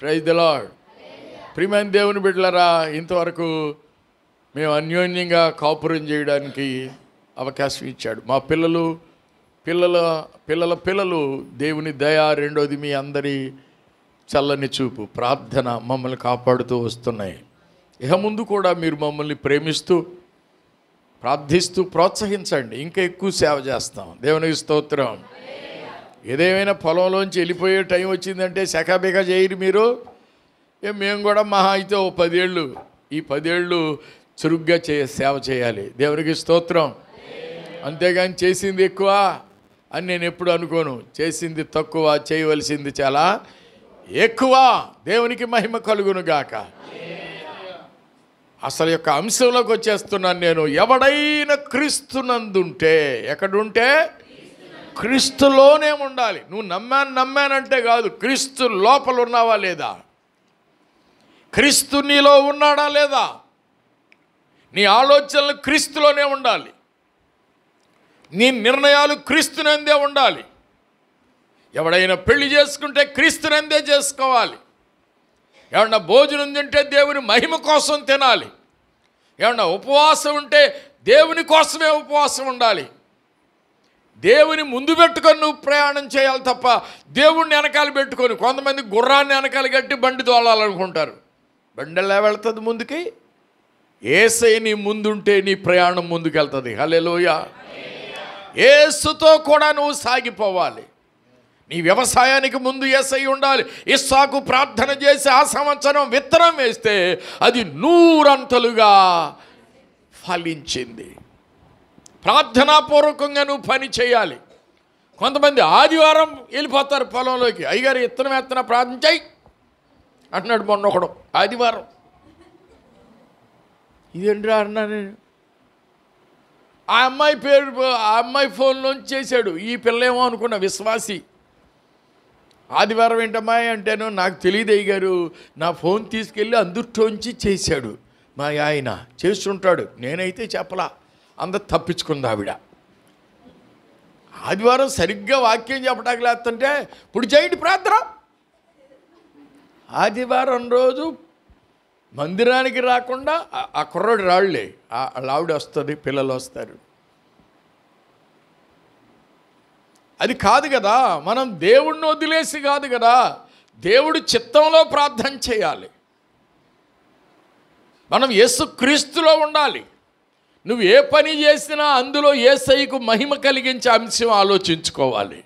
[SPEAKER 2] Praise the lord. ప్రియమైన దేవుని బిడ్డలారా, ఇంతవరకు మేము అన్యోన్యంగా కాపురం చేయడానికి అవకాశం ఇచ్చాడు. మా పిల్లలు దేవుని దయ, రెండోది మీ అందరి చల్లని చూపు, ప్రార్థన మమ్మల్ని కాపాడుతూ వస్తున్నాయి. ఇక ముందు కూడా మీరు మమ్మల్ని ప్రేమిస్తూ ప్రార్థిస్తూ ప్రోత్సహించండి, ఇంకా ఎక్కువ సేవ చేస్తాం. దేవునికి స్తోత్రం. ఏదేమైనా పొలంలోంచి వెళ్ళిపోయే టైం వచ్చిందంటే శకాబిక చేయరు మీరు. మేము కూడా మహా అయితే 10 ఏళ్ళు, ఈ 10 ఏళ్ళు చురుగ్గా సేవ చేయాలి. దేవునికి స్తోత్రం. అంతేగాని చేసింది ఎక్కువ అని నేను ఎప్పుడు అనుకోను. చేసింది తక్కువ, చేయవలసింది చాలా ఎక్కువ. దేవునికి మహిమ కలుగును గాక. అసలు యొక్క అంశంలోకి వచ్చేస్తున్నాను నేను. ఎవడైనా క్రీస్తునందుంటే, ఎక్కడుంటే క్రీస్తులోనే ఉండాలి. నువ్వు నమ్మానంటే కాదు, క్రీస్తు లోపల ఉన్నావా లేదా, క్రీస్తు నీలో ఉన్నాడా లేదా, నీ ఆలోచనలు క్రీస్తులోనే ఉండాలి, నీ నిర్ణయాలు క్రీస్తునందే ఉండాలి. ఎవడైనా పెళ్లి చేసుకుంటే క్రీస్తునందే చేసుకోవాలి. ఏమన్నా భోజనం తింటే దేవుని మహిమ కోసం తినాలి. ఏమన్నా ఉపవాసం ఉంటే దేవుని కోసమే ఉపవాసం ఉండాలి. దేవుని ముందు పెట్టుకొని నువ్వు ప్రయాణం చేయాలి తప్ప దేవుణ్ణి వెనకాల పెట్టుకొని. కొంతమంది గుర్రాన్ని వెనకాల కట్టి బండి తోలాలనుకుంటారు. బండి ఎలా వెళ్తుంది ముందుకి? యేసయ్య నీ ముందుంటే నీ ప్రయాణం ముందుకెళ్తుంది. హల్లెలూయా. యేసుతో కూడా నువ్వు సాగిపోవాలి. నీ వ్యవసాయానికి ముందు యేసయ్య ఉండాలి. ఇస్సాకు ప్రార్థన చేసి ఆ సంవత్సరం విత్తనం వేస్తే అది 100 అంతలుగా ఫలించింది. ప్రార్థనాపూర్వకంగా నువ్వు పని చేయాలి. కొంతమంది ఆదివారం వెళ్ళిపోతారు పొలంలోకి. అయ్యగారు విత్తనం ప్రార్థన చేయి అంటున్నాడు మొన్న ఒకడు. ఆదివారం ఇదేంట్రా అన్నా నేను. ఆ అమ్మాయి ఫోన్లోంచి చేశాడు. ఈ పిల్ల ఏమో అనుకున్న విశ్వాసి. ఆదివారం ఏంటమ్మాయి అంటేను, నాకు తెలియదు అయ్యగారు, నా ఫోన్ తీసుకెళ్ళి అందుట్లోంచి చేశాడు మా ఆయన. చేస్తుంటాడు, నేనైతే చెప్పలా. అందరు తప్పించుకుంది ఆవిడ. ఆదివారం సరిగ్గా వాక్యం చెప్పడానికి లేస్తుంటే ఇప్పుడు చేయండి ప్రార్థన. ఆదివారం రోజు మందిరానికి రాకుండా ఆ కుర్రోడు రాళ్లే, ఆవిడ వస్తుంది, పిల్లలు వస్తారు. అది కాదు కదా, మనం దేవుణ్ణి వదిలేసి కాదు కదా, దేవుడి చిత్తంలో ప్రార్థన చేయాలి. మనం యేసుక్రీస్తులో ఉండాలి. నువ్వు ఏ పని చేసినా అందులో యేసయ్యకు మహిమ కలిగించే అంశం ఆలోచించుకోవాలి.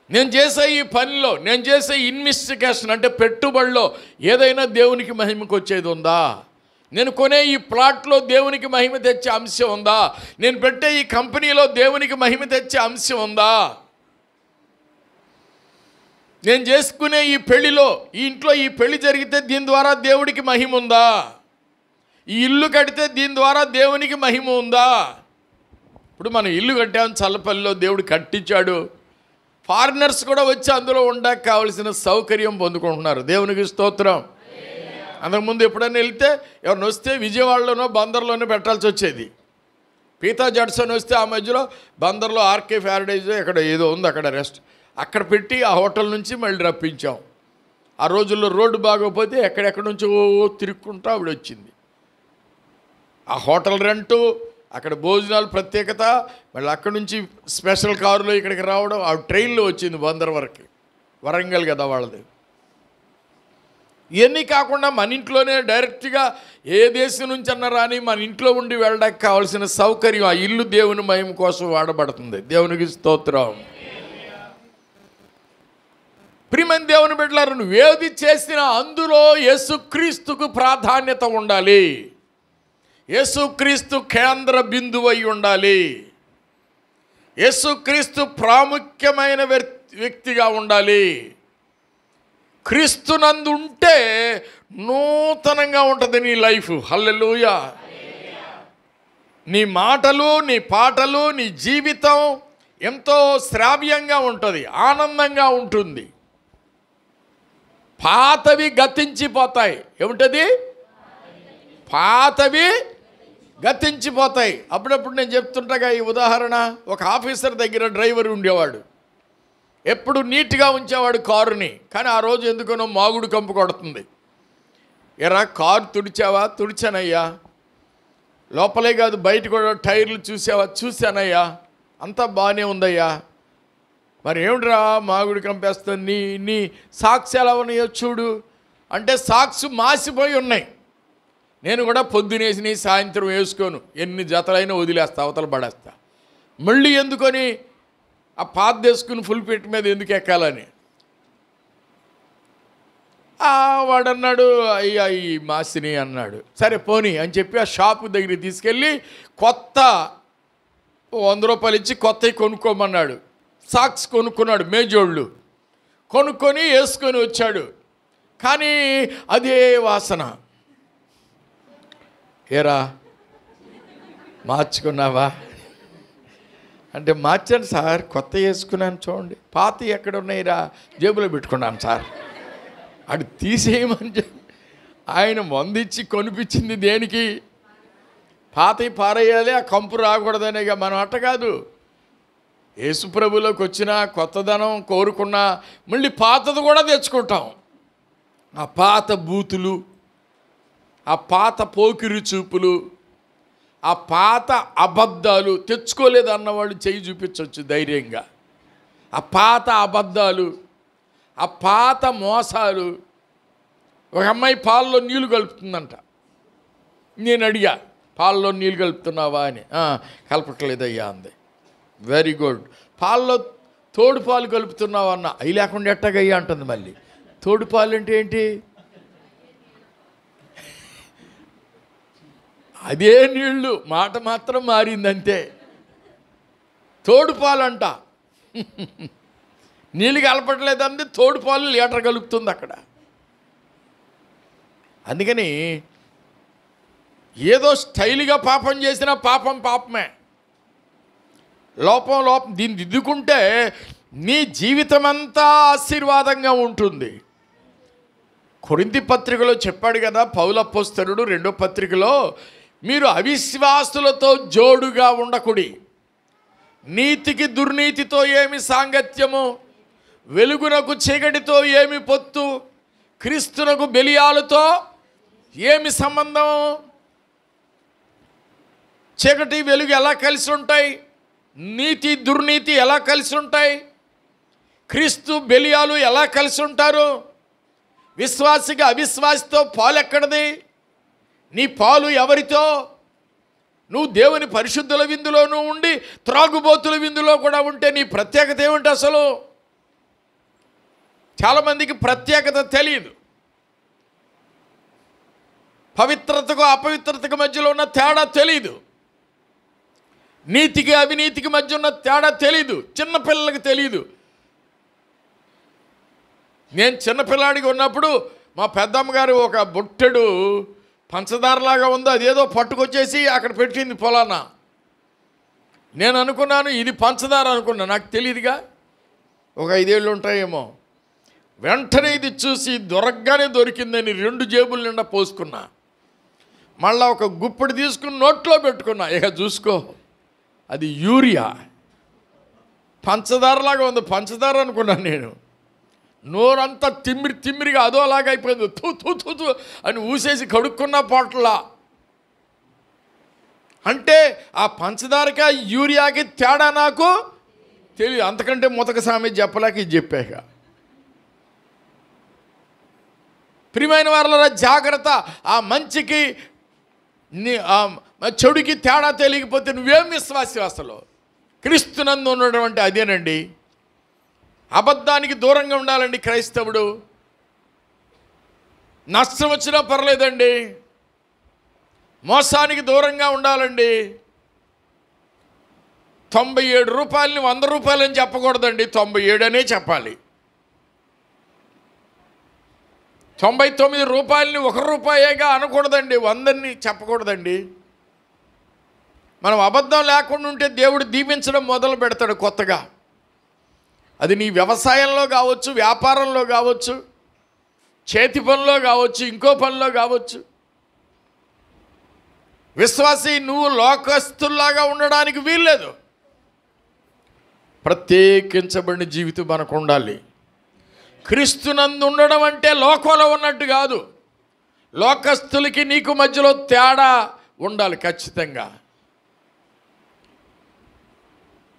[SPEAKER 2] నేను చేసే ఈ పనిలో, నేను చేసే ఇన్వెస్టిగేషన్ అంటే పెట్టుబడిలో ఏదైనా దేవునికి మహిమకు వచ్చేది ఉందా? నేను కొనే ఈ ప్లాట్లో దేవునికి మహిమ తెచ్చే అంశం ఉందా? నేను పెట్టే ఈ కంపెనీలో దేవునికి మహిమ తెచ్చే అంశం ఉందా? నేను చేసుకునే ఈ పెళ్లిలో, ఈ ఇంట్లో ఈ పెళ్లి జరిగితే దీని ద్వారా దేవుడికి మహిమ ఉందా? ఈ ఇల్లు కడితే దీని ద్వారా దేవునికి మహిమ ఉందా? ఇప్పుడు మనం ఇల్లు కట్టాము చల్లపల్లిలో, దేవుడు కట్టించాడు. ఫారినర్స్ కూడా వచ్చి అందులో ఉండక కావలసిన సౌకర్యం పొందుకుంటున్నారు. దేవునికి స్తోత్రం. అంతకుముందు ఎప్పుడైనా వెళ్తే ఎవరిని వస్తే విజయవాడలోనో బందర్లోనో పెట్టాల్సి వచ్చేది. పీతా జడ్సన్ వస్తే ఆ మధ్యలో బందర్లో ఆర్కే ప్యారడైజ్ ఎక్కడ ఏదో ఉంది, అక్కడ రెస్ట్ అక్కడ పెట్టి ఆ హోటల్ నుంచి మళ్ళీ రప్పించాం. ఆ రోజుల్లో రోడ్డు బాగోకపోతే ఎక్కడెక్కడి నుంచో తిరుక్కుంటూ ఆవిడ వచ్చింది. ఆ హోటల్ రెంటు, అక్కడ భోజనాలు ప్రత్యేకత, మళ్ళీ అక్కడి నుంచి స్పెషల్ కారులో ఇక్కడికి రావడం. ఆ ట్రైన్లో వచ్చింది బందర్ వరకు, వరంగల్ కదా వాళ్ళది. ఇవన్నీ కాకుండా మన ఇంట్లోనే డైరెక్ట్గా ఏ దేశం నుంచి అన్నా రాని మన ఇంట్లో ఉండి వెళ్ళడానికి కావాల్సిన సౌకర్యం, ఆ ఇల్లు దేవుని మహిమ కోసం వాడబడుతుంది. దేవునికి స్తోత్రం. ప్రియమైన దేవుని బిడ్డలారా, నువ్వు ఏది చేసినా అందులో యేసుక్రీస్తుకు ప్రాధాన్యత ఉండాలి. యేసుక్రీస్తు కేంద్ర బిందువు అయి ఉండాలి. యేసుక్రీస్తు ప్రాముఖ్యమైన వ్యక్తిగా ఉండాలి. క్రీస్తునందు ఉంటే నూతనంగా ఉంటుంది నీ లైఫ్. హల్లెలూయా. నీ మాటలు, నీ పాటలు, నీ జీవితం ఎంతో శ్రావ్యంగా ఉంటుంది, ఆనందంగా ఉంటుంది. పాతవి గతించిపోతాయి. ఏమిటది? పాతవి గతించిపోతాయి. అప్పుడప్పుడు నేను చెప్తుంటగా ఈ ఉదాహరణ. ఒక ఆఫీసర్ దగ్గర డ్రైవర్ ఉండేవాడు. ఎప్పుడు నీట్గా ఉంచేవాడు కారుని. కానీ ఆ రోజు ఎందుకనో మాగుడు కంపు కొడుతుంది. ఎరా కారు తుడిచావా? తుడిచానయ్యా. లోపలే కాదు బయట కూడా టైర్లు చూసావా? చూశానయ్యా. అంతా బాగానే ఉందయ్యా. మరి ఏమిట్రా మాగుడు కంపేస్తుంది? నీ సాక్స్ ఎలా ఉన్నాయో చూడు అంటే సాక్స్ మాసిపోయి ఉన్నాయి. నేను కూడా పొద్దునేసి సాయంత్రం వేసుకోను, ఎన్ని జతలైనా వదిలేస్తా, అవతల పడేస్తా. మళ్ళీ ఎందుకొని ఆ పాత వేసుకుని ఫుల్ పెట్టి మీద ఎందుకు ఎక్కాలని. వాడన్నాడు, అయ్యా ఈ మాసిని అన్నాడు. సరే పోనీ అని చెప్పి ఆ షాపు దగ్గరికి తీసుకెళ్ళి కొత్త 100 రూపాయలు ఇచ్చి కొత్తవి కొనుక్కోమన్నాడు. సాక్స్ కొనుక్కున్నాడు, మేజోళ్ళు కొనుక్కొని వేసుకొని వచ్చాడు. కానీ అదే వాసన. ఏరా మార్చుకున్నావా అంటే, మార్చాను సార్, కొత్త వేసుకున్నాను చూడండి. పాత ఎక్కడ ఉన్నాయిరా? జేబులో పెట్టుకున్నాను సార్. అటు తీసేయమని చెప్పి ఆయన మందిచ్చి కొనిపించింది దేనికి? పాతవి పారేయాలి, ఆ కంపు రాకూడదనేగా. మనం అట్ట కాదు. యేసుప్రభులోకి వచ్చిన కొత్తదనం కోరుకున్నా మళ్ళీ పాతది కూడా తెచ్చుకుంటాం. ఆ పాత బూతులు, ఆ పాత పోకిరి చూపులు, ఆ పాత అబద్ధాలు తెచ్చుకోలేదు అన్నవాళ్ళు చెయ్యి చూపించవచ్చు ధైర్యంగా. ఆ పాత అబద్ధాలు, ఆ పాత మోసాలు. ఒక అమ్మాయి పాలలో నీళ్లు కలుపుతుందంట. నేను అడిగా, పాలలో నీళ్ళు కలుపుతున్నావా అని. కలపట్లేదయ్యా అంది. Very good. పాలలో తోడు పాలు కలుపుతున్నావా అన్న. అవి లేకుండా ఎట్టగయ్యా అంటుంది. మళ్ళీ తోడు పాలు అంటే ఏంటి? అదే నీళ్ళు, మాట మాత్రం మారిందంతే. తోడు పాలు అంట. నీళ్ళు కలపట్లేదంటే తోడు పాలు లీటర్ కలుపుతుంది అక్కడ. అందుకని ఏదో స్టైల్గా పాపం చేసినా పాపం పాపమే. లోపం దీన్ని దిద్దుకుంటే నీ జీవితం అంతా ఆశీర్వాదంగా ఉంటుంది. కొరింథీ పత్రికలో చెప్పాడు కదా పౌలు అపోస్తలుడు 2వ పత్రికలో, మీరు అవిశ్వాసులతో జోడుగా ఉండకుడి, నీతికి దుర్నీతితో ఏమి సాంగత్యము, వెలుగునకు చీకటితో ఏమి పొత్తు, క్రీస్తునకు బెలియాలతో ఏమి సంబంధం? చీకటి వెలుగు ఎలా కలిసి ఉంటాయి? నీతి దుర్నీతి ఎలా కలిసి ఉంటాయి? క్రీస్తు బెలియాలు ఎలా కలిసి ఉంటారు? విశ్వాసిగా అవిశ్వాసితో పాలు ఎక్కడిది? నీ పాలు ఎవరితో? నువ్వు దేవుని పరిశుద్ధుల విందులోనూ ఉండి త్రాగుబోతుల విందులో కూడా ఉంటే నీ ప్రత్యేకత ఏమిటి? అసలు చాలామందికి ప్రత్యేకత తెలియదు. పవిత్రతకు అపవిత్రతకు మధ్యలో ఉన్న తేడా తెలీదు. నీతికి అవినీతికి మధ్య ఉన్న తేడా తెలీదు. చిన్నపిల్లలకి తెలీదు. నేను చిన్నపిల్లాడికి ఉన్నప్పుడు మా పెద్దమ్మగారు ఒక బుట్టెడు పంచదారలాగా ఉంది, అదేదో పట్టుకొచ్చేసి అక్కడ పెట్టింది పొలాన. నేను అనుకున్నాను ఇది పంచదార అనుకున్నా, నాకు తెలియదుగా, ఒక 5 ఏళ్ళు ఉంటాయేమో. వెంటనే ఇది చూసి దొరకగానే దొరికిందని 2 జేబుల నిండా పోసుకున్నా. మళ్ళీ ఒక గుప్పెడు తీసుకుని నోట్లో పెట్టుకున్నా. ఇక చూసుకో, అది యూరియా, పంచదారలాగా ఉంది. పంచదార అనుకున్నాను నేను. నోరంతా తిమ్మిరిగా అదోలాగా అయిపోయింది. తూ తూ తూ తూ అని ఊసేసి కడుక్కున్న పొట్లా. అంటే ఆ పంచదారకి ఆ యూరియాకి తేడా నాకు తెలియదు. అంతకంటే మొదక సామెత చెప్పలేక ఇది చెప్పాక. ప్రియమైన వారలారా, జాగ్రత్త. ఆ మంచికి చెడుకి తేడా తెలియకపోతే నువ్వేం విశ్వాసి అసలు? క్రీస్తునందు ఉండడం అంటే అదేనండి. అబద్ధానికి దూరంగా ఉండాలండి క్రైస్తవుడు. నష్టం వచ్చినా పర్లేదండి, మోసానికి దూరంగా ఉండాలండి. 97 రూపాయలని 100 రూపాయలని చెప్పకూడదండి, 97 అనే చెప్పాలి. 99 రూపాయలని 1 రూపాయేగా అనకూడదండి, 100ని చెప్పకూడదండి. మనం అబద్ధం లేకుండా ఉంటే దేవుడు దీవించడం మొదలు పెడతాడు కొత్తగా. అది నీ వ్యవసాయంలో కావచ్చు, వ్యాపారంలో కావచ్చు, చేతి పనిలో కావచ్చు, ఇంకో పనిలో కావచ్చు. విశ్వాసి నువ్వు లోకస్తుల్లాగా ఉండడానికి వీల్లేదు. ప్రత్యేకించబడిన జీవితం మనకు ఉండాలి. క్రీస్తునందు ఉండడం అంటే లోకంలో ఉన్నట్టు కాదు. లోకస్తులకి నీకు మధ్యలో తేడా ఉండాలి ఖచ్చితంగా.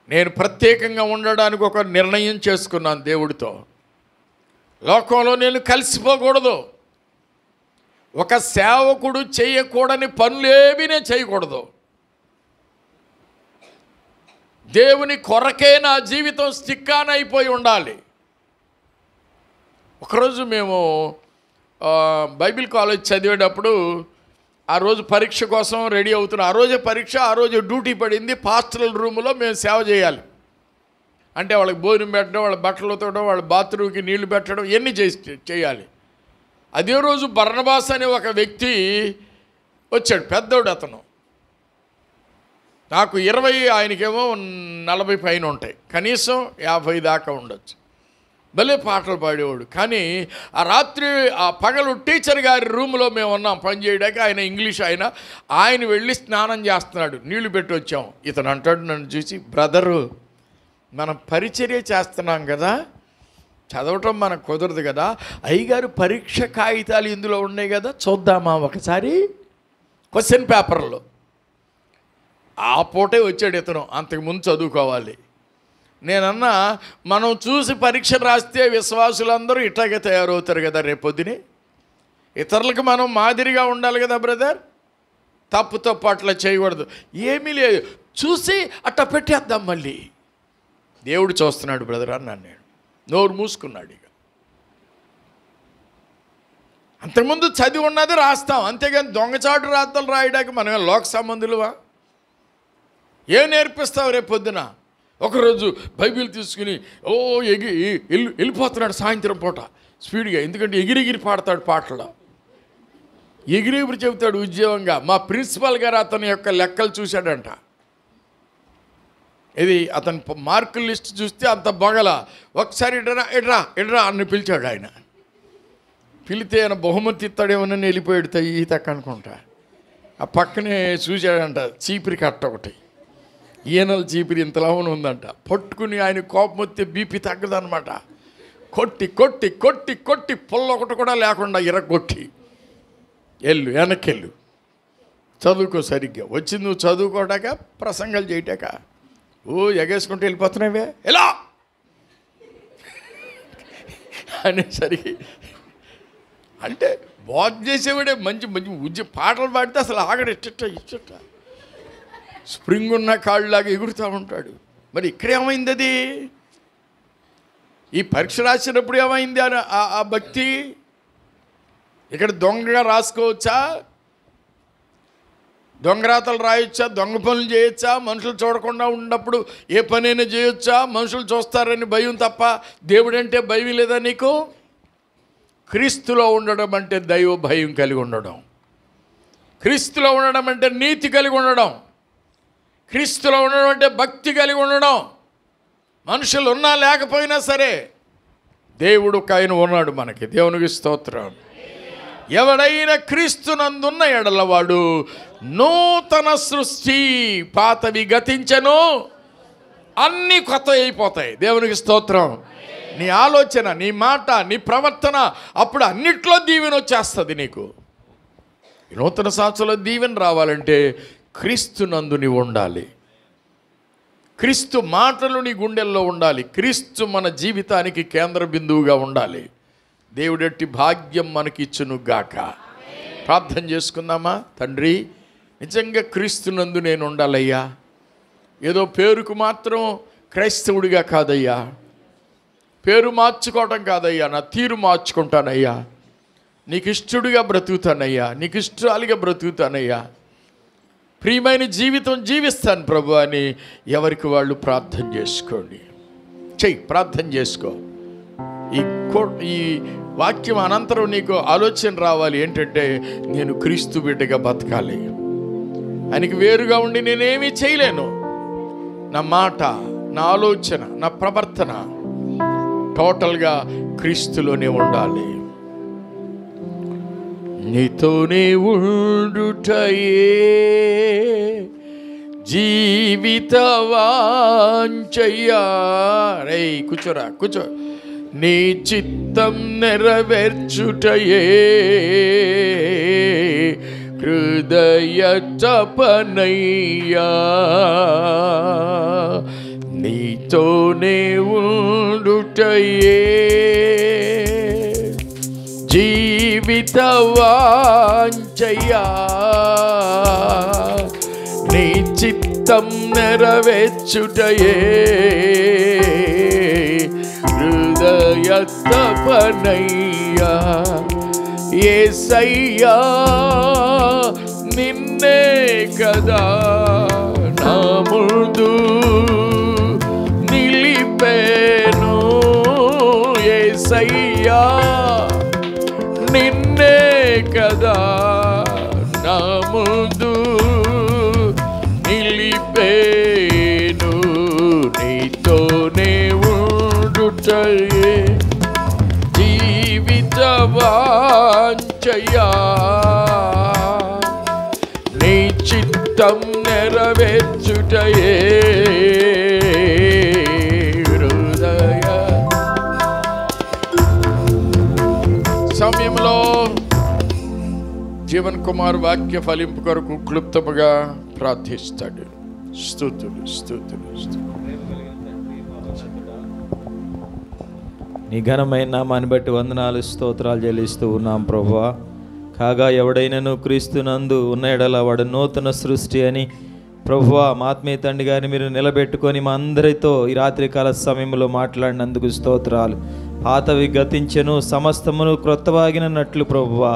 [SPEAKER 2] నేను ప్రత్యేకంగా ఉండడానికి ఒక నిర్ణయం చేసుకున్నాను దేవుడితో. లోకంలో నేను కలిసిపోకూడదు. ఒక సేవకుడు చేయకూడని పనులేవి నేను చేయకూడదు. దేవుని కొరకే నా జీవితం స్టిక్కాన్ అయిపోయి ఉండాలి. ఒకరోజు మేము బైబిల్ కాలేజ్ చదివేటప్పుడు ఆ రోజు పరీక్ష కోసం రెడీ అవుతున్నాం. ఆ రోజే పరీక్ష, ఆ రోజు డ్యూటీ పడింది. పాస్టరల్ రూములో మేము సేవ చేయాలి. అంటే వాళ్ళకి భోజనం పెట్టడం, వాళ్ళ బట్టలు ఉతకడం, వాళ్ళ బాత్రూమ్కి నీళ్లు పెట్టడం, ఇవన్నీ చేయాలి. అదే రోజు బర్నబాస్ అనే ఒక వ్యక్తి వచ్చాడు. పెద్దోడు అతను. నాకు 20, ఆయనకేమో 40 పైన ఉంటాయి, కనీసం 50 దాకా ఉండొచ్చు. భలే పాటలు పాడేవాడు. కానీ ఆ రాత్రి ఆ పగలు టీచర్ గారి రూమ్లో మేము ఉన్నాం పని చేయడానికి. ఆయన ఇంగ్లీష్ ఆయన వెళ్ళి స్నానం చేస్తున్నాడు. నీళ్లు పెట్టి వచ్చాం. ఇతను అంటాడు నన్ను చూసి, బ్రదరు మనం పరిచర్య చేస్తున్నాం కదా, చదవటం మనకు కుదరదు కదా, అయ్యగారు పరీక్ష కాగితాలు ఇందులో ఉన్నాయి కదా, చూద్దామా ఒకసారి క్వశ్చన్ పేపర్లో. ఆ పూటే వచ్చాడు ఇతను. అంతకుముందు చదువుకోవాలి. నేనన్నా మనం చూసి పరీక్ష రాస్తే విశ్వాసులందరూ ఇట్లాగే తయారవుతారు కదా రేపొద్దునే. ఇతరులకు మనం మాదిరిగా ఉండాలి కదా బ్రదర్. తప్పు అట్లా చేయకూడదు. ఏమీ లేదు, చూసి అట్లా పెట్టేద్దాం. మళ్ళీ దేవుడు చూస్తున్నాడు బ్రదర్ అన్నాను నేను. నోరు మూసుకున్నాడు. ఇక అంతకుముందు చదివి ఉన్నది రాస్తాం, అంతేగాని దొంగచాటు రాతలు రాయడానికి మనం లోక సంబంధులువా? ఏం నేర్పిస్తావు రేపు పొద్దున? ఒకరోజు బైబిల్ తీసుకుని వెళ్ళిపోతున్నాడు సాయంత్రం పూట స్పీడ్గా. ఎందుకంటే ఎగిరి పాడతాడు పాటలు. ఎగిరి చెబుతాడు ఉద్యోగంగా. మా ప్రిన్సిపల్ గారు అతని యొక్క లెక్కలు చూశాడంట. ఇది అతని మార్కుల లిస్ట్ చూస్తే అంత బొగల. ఒకసారి ఇడ్రా అని పిలిచాడు ఆయన. పిలితే ఆయన బహుమతి ఇస్తాడేమోనని వెళ్ళిపోయాడు ఈ తక్క అనుకుంటా. ఆ పక్కనే చూశాడంట చీపిరి కట్ట ఒకటి, ఈనల చీపిరి ఇంతలా ఉందంట. పట్టుకుని ఆయన కోపం వస్తే బీపీ తగ్గదనమాట. కొట్టి కొట్టి కొట్టి కొట్టి పుల్ల ఒకటి కూడా లేకుండా ఇరగొట్టి, వెనక్కెళ్ళు, చదువుకో సరిగ్గా. వచ్చి నువ్వు చదువుకోటాక ప్రసంగాలు చేయటాక ఎగేసుకుంటూ వెళ్ళిపోతున్నావే ఎలా అనేసరికి, అంటే బాగు చేసేవాడే మంచి మంచి పాటలు పాడితే అసలు ఆగడు. ఇచ్చట స్ప్రింగ్ ఉన్న కాళ్ళలాగా ఎగురుతూ ఉంటాడు. మరి ఇక్కడ ఏమైంది? అది ఈ పరీక్ష రాసినప్పుడు ఏమైంది ఆ భక్తి? ఇక్కడ దొంగగా రాసుకోవచ్చా? దొంగరాతలు రాయొచ్చా, దొంగ పనులు చేయొచ్చా, మనుషులు చూడకుండా ఉన్నప్పుడు ఏ పనైనా చేయొచ్చా, మనుషులు చూస్తారని భయం తప్ప దేవుడంటే భయం లేదా నీకు? క్రీస్తులో ఉండడం అంటే దైవ భయం కలిగి ఉండడం, క్రీస్తులో ఉండడం అంటే నీతి కలిగి ఉండడం, క్రీస్తులో ఉండడం అంటే భక్తి కలిగి ఉండడం. మనుషులు ఉన్నా లేకపోయినా సరే దేవుడు ఆయన ఉన్నాడు మనకి. దేవునికి స్తోత్రం. ఎవడైనా క్రీస్తునందున్న ఎడల వాడు నూతన సృష్టి, పాతవి గతించెను, అన్నీ కొత్త అయిపోతాయి. దేవునికి స్తోత్రం. నీ ఆలోచన, నీ మాట, నీ ప్రవర్తన అప్పుడు అన్నిట్లో దీవెన వచ్చేస్తుంది నీకు. నూతన సంవత్సరంలో దీవెన రావాలంటే క్రీస్తునందు నీవు ఉండాలి, క్రీస్తు మాటలు నీ గుండెల్లో ఉండాలి, క్రీస్తు మన జీవితానికి కేంద్ర బిందువుగా ఉండాలి. దేవుడెట్టి భాగ్యం మనకిచ్చును గాక. ప్రార్థన చేసుకుందామా? తండ్రి, నిజంగా క్రీస్తునందు నేను ఉండాలయ్యా. ఏదో పేరుకు మాత్రం క్రైస్తవుడిగా కాదయ్యా, పేరు మార్చుకోవటం కాదయ్యా, నా తీరు మార్చుకుంటానయ్యా, నీకు ఇష్టడుగా బ్రతుకుతానయ్యా, నీకు ఇష్టాలుగా బ్రతుకుతానయ్యా, ప్రియమైన జీవితం జీవిస్తాను ప్రభు అని ఎవరికి వాళ్ళు ప్రార్థన చేసుకోండి. చెయ్యి, ప్రార్థన చేసుకో. ఈ వాక్యం అనంతరం నీకు ఆలోచన రావాలి ఏంటంటే, నేను క్రీస్తు బిడ్డగా బతకాలి, ఆయనకి వేరుగా ఉండి నేనేమీ చేయలేను. నా మాట, నా ఆలోచన, నా ప్రవర్తన టోటల్గా క్రీస్తులోనే ఉండాలి. నీతోనే ఉండుటయే జీవిత వాంఛయ్యా. రే కూర్చోరా, కూర్చో. నీ చిత్తం నెరవేర్చుటయే హృదయ తపనయ్యా. నీతోనే ఉండుటయే జీవిత వాంఛయ్యా. నీ చిత్తం నెరవేర్చుటయే హృదయ తపనయ్యా. యేసయ్యా నిన్నే కదా నా ముందు నిలిపేను. యేసయ్యా నిన్నే కదా నా ముందు నిలిపేను. నీతోనే ఉండుటయే జీవిత వాంఛయ్యా. నీ చిత్తం నెరవేర్చుటయే హృదయ. సమయంలో జీవన్ కుమార్ వాక్య ఫలింపు కొరకు క్లుప్తముగా ప్రార్థిస్తాడు. స్తుతులు స్తుతులు స్తుతులు.
[SPEAKER 3] నీ ఘనమైన నామాన్ని బట్టి వందనాలు స్తోత్రాలు చెల్లిస్తూ ఉన్నాం ప్రభువా. కాగా ఎవడైనను క్రీస్తునందు ఉన్న ఎడల వాడు నూతన సృష్టి అని ప్రభువా మా ఆత్మీయ తండ్రి గారిని మీరు నిలబెట్టుకొని మా అందరితో ఈ రాత్రికాల సమయంలో మాట్లాడినందుకు స్తోత్రాలు. పాతవి గతించెను, సమస్తమును క్రొత్తవాగినట్లు ప్రభువా.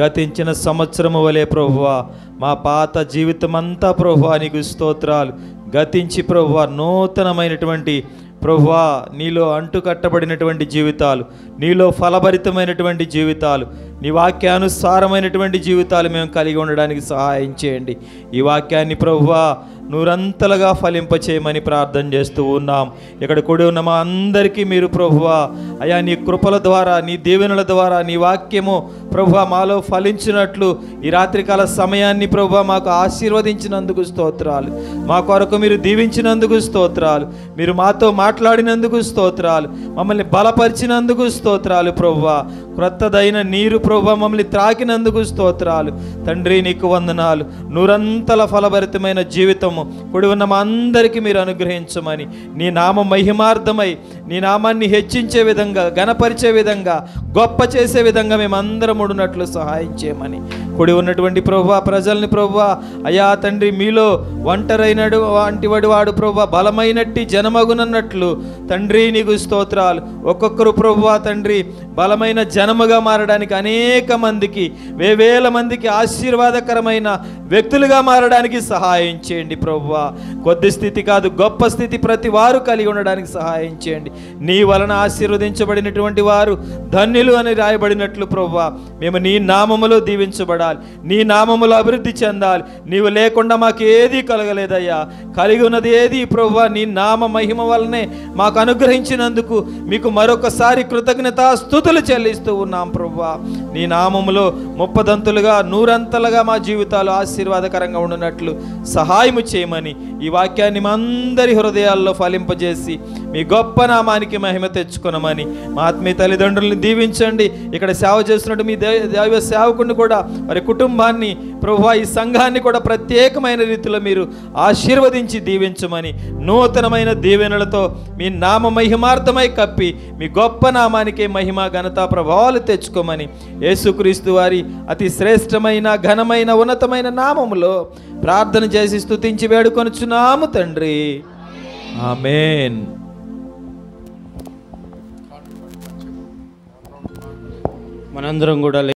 [SPEAKER 3] గతించిన సంవత్సరము వలె ప్రభువా మా పాత జీవితం అంతా ప్రభువా నీకు స్తోత్రాలు. గతించి ప్రభువా నూతనమైనటువంటి ప్రభువా నీలో అంటుకట్టబడినటువంటి జీవితాలు, నీలో ఫలభరితమైనటువంటి జీవితాలు, నీ వాక్యానుసారమైనటువంటి జీవితాలు మేము కలిగి ఉండడానికి సహాయం చేయండి. ఈ వాక్యాన్ని ప్రభువా నూరంతలుగా ఫలింపచేయమని ప్రార్థన చేస్తూ ఉన్నాం. ఇక్కడ కూడి ఉన్న మా అందరికీ మీరు ప్రభువా అయా నీ కృపల ద్వారా, నీ దీవెనల ద్వారా నీ వాక్యము ప్రభువా మాలో ఫలించినట్లు ఈ రాత్రికాల సమయాన్ని ప్రభువా మాకు ఆశీర్వదించినందుకు స్తోత్రాలు. మా కొరకు మీరు దీవించినందుకు స్తోత్రాలు. మీరు మాతో మాట్లాడినందుకు స్తోత్రాలు. మమ్మల్ని బలపరిచినందుకు స్తోత్రాలు ప్రభువా. క్రొత్తదైన నీరు ప్రభువా మమ్మల్ని త్రాకినందుకు స్తోత్రాలు తండ్రి. నీకు వందనాలు. నూరంతల ఫలభరితమైన జీవితము కూడి ఉన్న మా అందరికీ మీరు అనుగ్రహించమని, నీ నామ మహిమార్థమై నీ నామాన్ని హెచ్చించే విధంగా, గణపరిచే విధంగా, గొప్ప చేసే విధంగా మేమందరం ఉండునట్లు సహాయం చేయమని, కూడి ఉన్నటువంటి ప్రభువా ప్రజల్ని ప్రభువా అయా తండ్రి మీలో ఒంటరైనడు వంటివాడు వాడు ప్రభువా బలమైనట్టి జనమగునన్నట్లు తండ్రి నీకు స్తోత్రాలు. ఒక్కొక్కరు ప్రభువా తండ్రి బలమైన జనముగా మారడానికి, అనేక మందికి, వేవేల మందికి ఆశీర్వాదకరమైన వ్యక్తులుగా మారడానికి సహాయం చేయండి ప్రభువా. కొద్ది స్థితి కాదు, గొప్ప స్థితి ప్రతి వారు కలిగి ఉండడానికి సహాయం చేయండి. నీ వలన ఆశీర్వదించబడినటువంటి వారు ధన్యులు అని రాయబడినట్లు ప్రభువా, మేము నీ నామములో దీవించబడాలి, నీ నామములో అభివృద్ధి చెందాలి. నీవు లేకుండా మాకు ఏదీ కలగలేదయ్యా. కలిగి ఉన్నది ఏది ప్రభువా నీ నామ మహిమ వలనే మాకు అనుగ్రహించినందుకు మీకు మరొకసారి కృతజ్ఞతాస్తుతులు చెల్లిస్తూ ఉన్నాం ప్రభువా. నీ నామములో 30 100 మా జీవితాలు ఆశీర్వాదకరంగా ఉండునట్లు సహాయము చేయమని ఈ వాక్యాన్ని మా అందరి హృదయాల్లో ఫలింపజేసి మీ గొప్ప నామానికి మహిమ తెచ్చుకొనమని మా ఆత్మీయ తల్లిదండ్రులను దీవించండి. ఇక్కడ సేవ చేస్తున్నట్టు మీ దైవ సేవకుని కూడా, వారి కుటుంబాన్ని ప్రభువా, ఈ సంఘాన్ని కూడా ప్రత్యేకమైన రీతిలో మీరు ఆశీర్వదించి దీవించమని, నూతనమైన దీవెనలతో మీ నామ మహిమార్థమై కప్పి మీ గొప్ప నామానికే మహిమ ఘనత ప్రభావాలు తెచ్చుకోమని యేసుక్రీస్తు వారి అతి శ్రేష్టమైన ఘనమైన ఉన్నతమైన నామములో ప్రార్థన చేసి స్తుతించి వేడుకొనుచున్నాము తండ్రి. ఆమేన్.
[SPEAKER 4] మనందరం కూడా